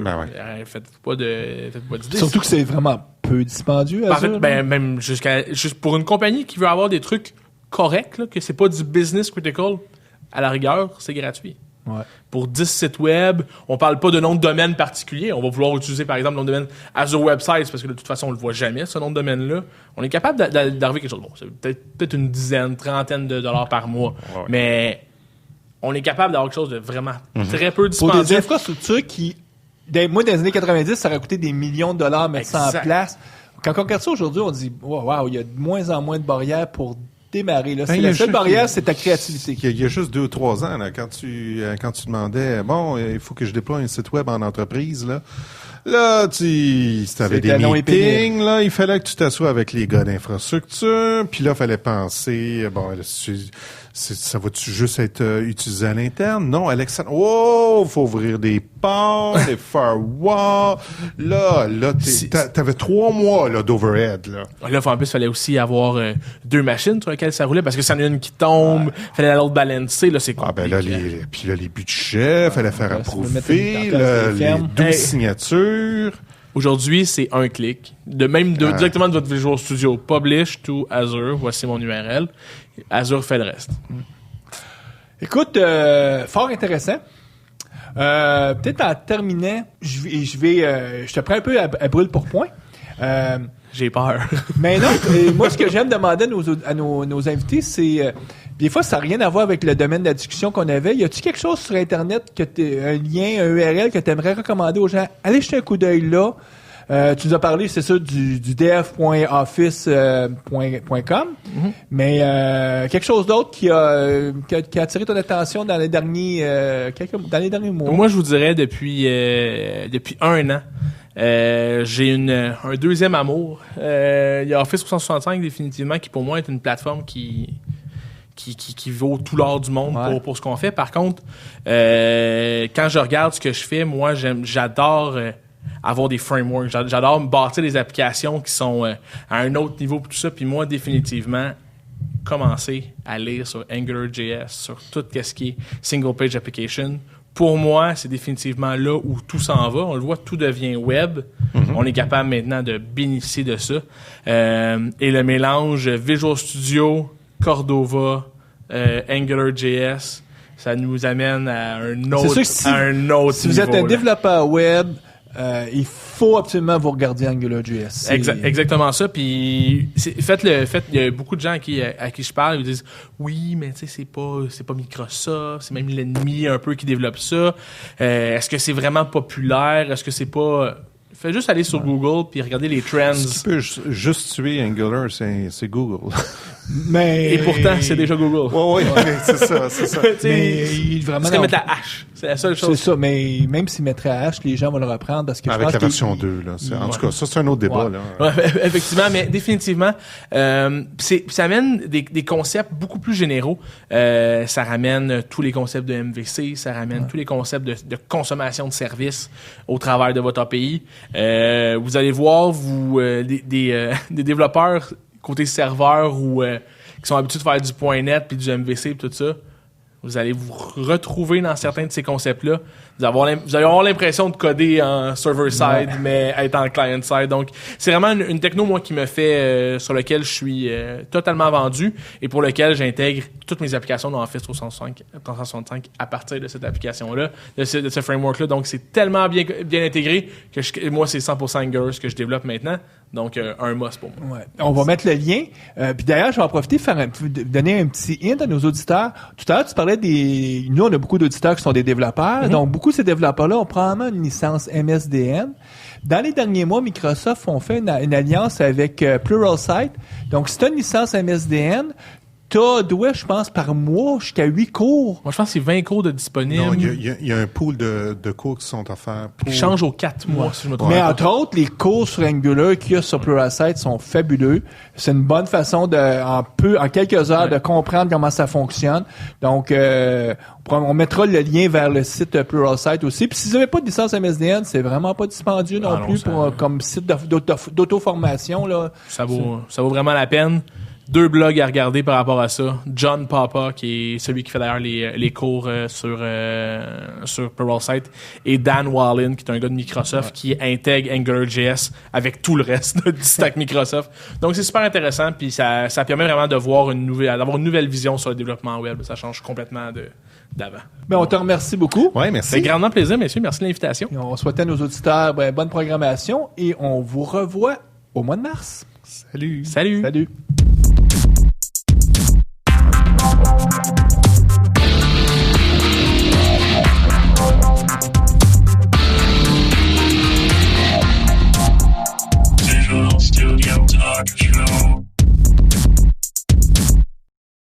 Faites pas d'idée. Surtout que c'est vraiment peu dispendieux, Azure. Même juste pour une compagnie qui veut avoir des trucs corrects, là, que c'est pas du business critical, à la rigueur, c'est gratuit. Ouais. Pour 10 sites web, on parle pas de nom de domaine particulier. On va vouloir utiliser, par exemple, le nom de domaine Azure Websites, parce que de toute façon, on le voit jamais, ce nom de domaine-là. On est capable d'arriver quelque chose. Bon, c'est peut-être une dizaine, trentaine de dollars par mois. Ouais. Mais on est capable d'avoir quelque chose de vraiment très peu dispendieux. Pour des infrastructures qui, moi, dans les années 90, ça aurait coûté des millions de dollars mettre ça en place. Quand on regarde ça aujourd'hui, on dit, wow, il y a de moins en moins de barrières pour démarrer. Là. La seule barrière, c'est ta créativité. Il y a juste 2 ou 3 ans, là, quand tu demandais, bon, il faut que je déploie un site web en entreprise, là, si t'avais des meetings, là, il fallait que tu t'assoies avec les gars d'infrastructure, puis là, il fallait penser, bon, ça va-tu juste être utilisé à l'interne? Non, Alexandre, faut ouvrir des ports, des firewalls. Là, t'avais 3 mois, là, d'overhead, là. Là, en plus, il fallait aussi avoir 2 machines sur lesquelles ça roulait, parce que s'il y en a une qui tombe, fallait l'autre balancer, là, c'est compliqué. Puis là, les budgets, fallait faire approuver, les 12 signatures. Aujourd'hui, c'est un clic. Directement de votre Visual Studio. Publish to Azure. Voici mon URL. Azure fait le reste. Écoute, fort intéressant. Peut-être en terminant, je te prends un peu à brûle pour point. J'ai peur. Mais non, moi, ce que j'aime demander à nos invités, c'est... des fois, ça n'a rien à voir avec le domaine de la discussion qu'on avait. Y a-tu quelque chose sur Internet, un lien, un URL que tu aimerais recommander aux gens? Allez jeter un coup d'œil là. Tu nous as parlé, c'est ça, du dev.office.com. Mais quelque chose d'autre qui a attiré ton attention dans les derniers mois? Moi, je vous dirais depuis 1 an. J'ai un deuxième amour. Il y a Office 365 définitivement qui pour moi est une plateforme qui vaut tout l'or du monde pour ce qu'on fait. Par contre, quand je regarde ce que je fais, moi j'adore avoir des frameworks. J'adore bâtir des applications qui sont à un autre niveau pour tout ça. Puis moi, définitivement, commencer à lire sur AngularJS, sur tout ce qui est single page application. Pour moi, c'est définitivement là où tout s'en va. On le voit, tout devient web. On est capable maintenant de bénéficier de ça. Et le mélange Visual Studio, Cordova, AngularJS, ça nous amène à un autre niveau. Si vous êtes un développeur web, il faut absolument vous regarder AngularJS. Exactement ça. Puis faites-le. Il y a beaucoup de gens à qui je parle, ils me disent oui, mais tu sais c'est pas Microsoft, c'est même l'ennemi un peu qui développe ça. Est-ce que c'est vraiment populaire? Est-ce que c'est pas Fais juste aller sur Google puis regarder les trends. Ce qui peut juste tuer Angular, c'est Google. Mais... Et pourtant, c'est déjà Google. Oui, c'est ça. Mais vraiment... C'est mettre la hache. C'est la seule chose. C'est ça, mais même s'ils mettraient la hache, les gens vont le reprendre parce que avec la version 2, là. En tout cas, ça, c'est un autre débat, là. Ouais, effectivement, mais définitivement, ça amène des concepts beaucoup plus généraux. Ça ramène tous les concepts de MVC, ça ramène tous les concepts de consommation de services au travers de votre API. Vous allez voir, des développeurs côté serveur ou qui sont habitués de faire du .NET puis du MVC et tout ça, vous allez vous retrouver dans certains de ces concepts-là. Vous allez avoir l'impression de coder en server-side, mais être en client-side. Donc, c'est vraiment une techno, moi, qui me fait, sur laquelle je suis totalement vendu et pour lequel j'intègre toutes mes applications dans Office 365 à partir de cette application-là, de ce framework-là. Donc, c'est tellement bien intégré que moi, c'est 100% Angular ce que je développe maintenant. Donc, un must pour moi. Ouais. On va mettre le lien. Puis d'ailleurs, je vais en profiter de donner un petit hint à nos auditeurs. Tout à l'heure, tu parlais nous, on a beaucoup d'auditeurs qui sont des développeurs. Donc, beaucoup de ces développeurs-là ont probablement une licence MSDN. Dans les derniers mois, Microsoft ont fait une alliance avec Pluralsight. Donc, si tu as une licence MSDN, t'as doué, je pense, par mois jusqu'à 8 cours. Moi, je pense que c'est 20 cours de disponibles. Non, il y a un pool de cours qui sont offerts. Qui changent aux 4 mois, si je me trompe. Mais entre autres, les cours sur Angular qu'il y a sur Pluralsight sont fabuleux. C'est une bonne façon en quelques heures de comprendre comment ça fonctionne. Donc, on mettra le lien vers le site Pluralsight aussi. Puis si vous n'avez pas de licence MSDN, c'est vraiment pas dispendieux non plus comme site d'auto-formation, là. Ça vaut vraiment la peine. 2 blogs à regarder par rapport à ça. John Papa, qui est celui qui fait d'ailleurs les cours sur Pluralsight, et Dan Wallin, qui est un gars de Microsoft, qui intègre AngularJS avec tout le reste du stack Microsoft. Donc, c'est super intéressant, puis ça permet vraiment d'avoir une nouvelle vision sur le développement web. Ça change complètement d'avant. Ben, on te remercie beaucoup. Oui, merci. C'est grandement plaisir, messieurs. Merci de l'invitation. Et on souhaite à nos auditeurs bonne programmation et on vous revoit au mois de mars. Salut. Salut. Visual Studio Talk.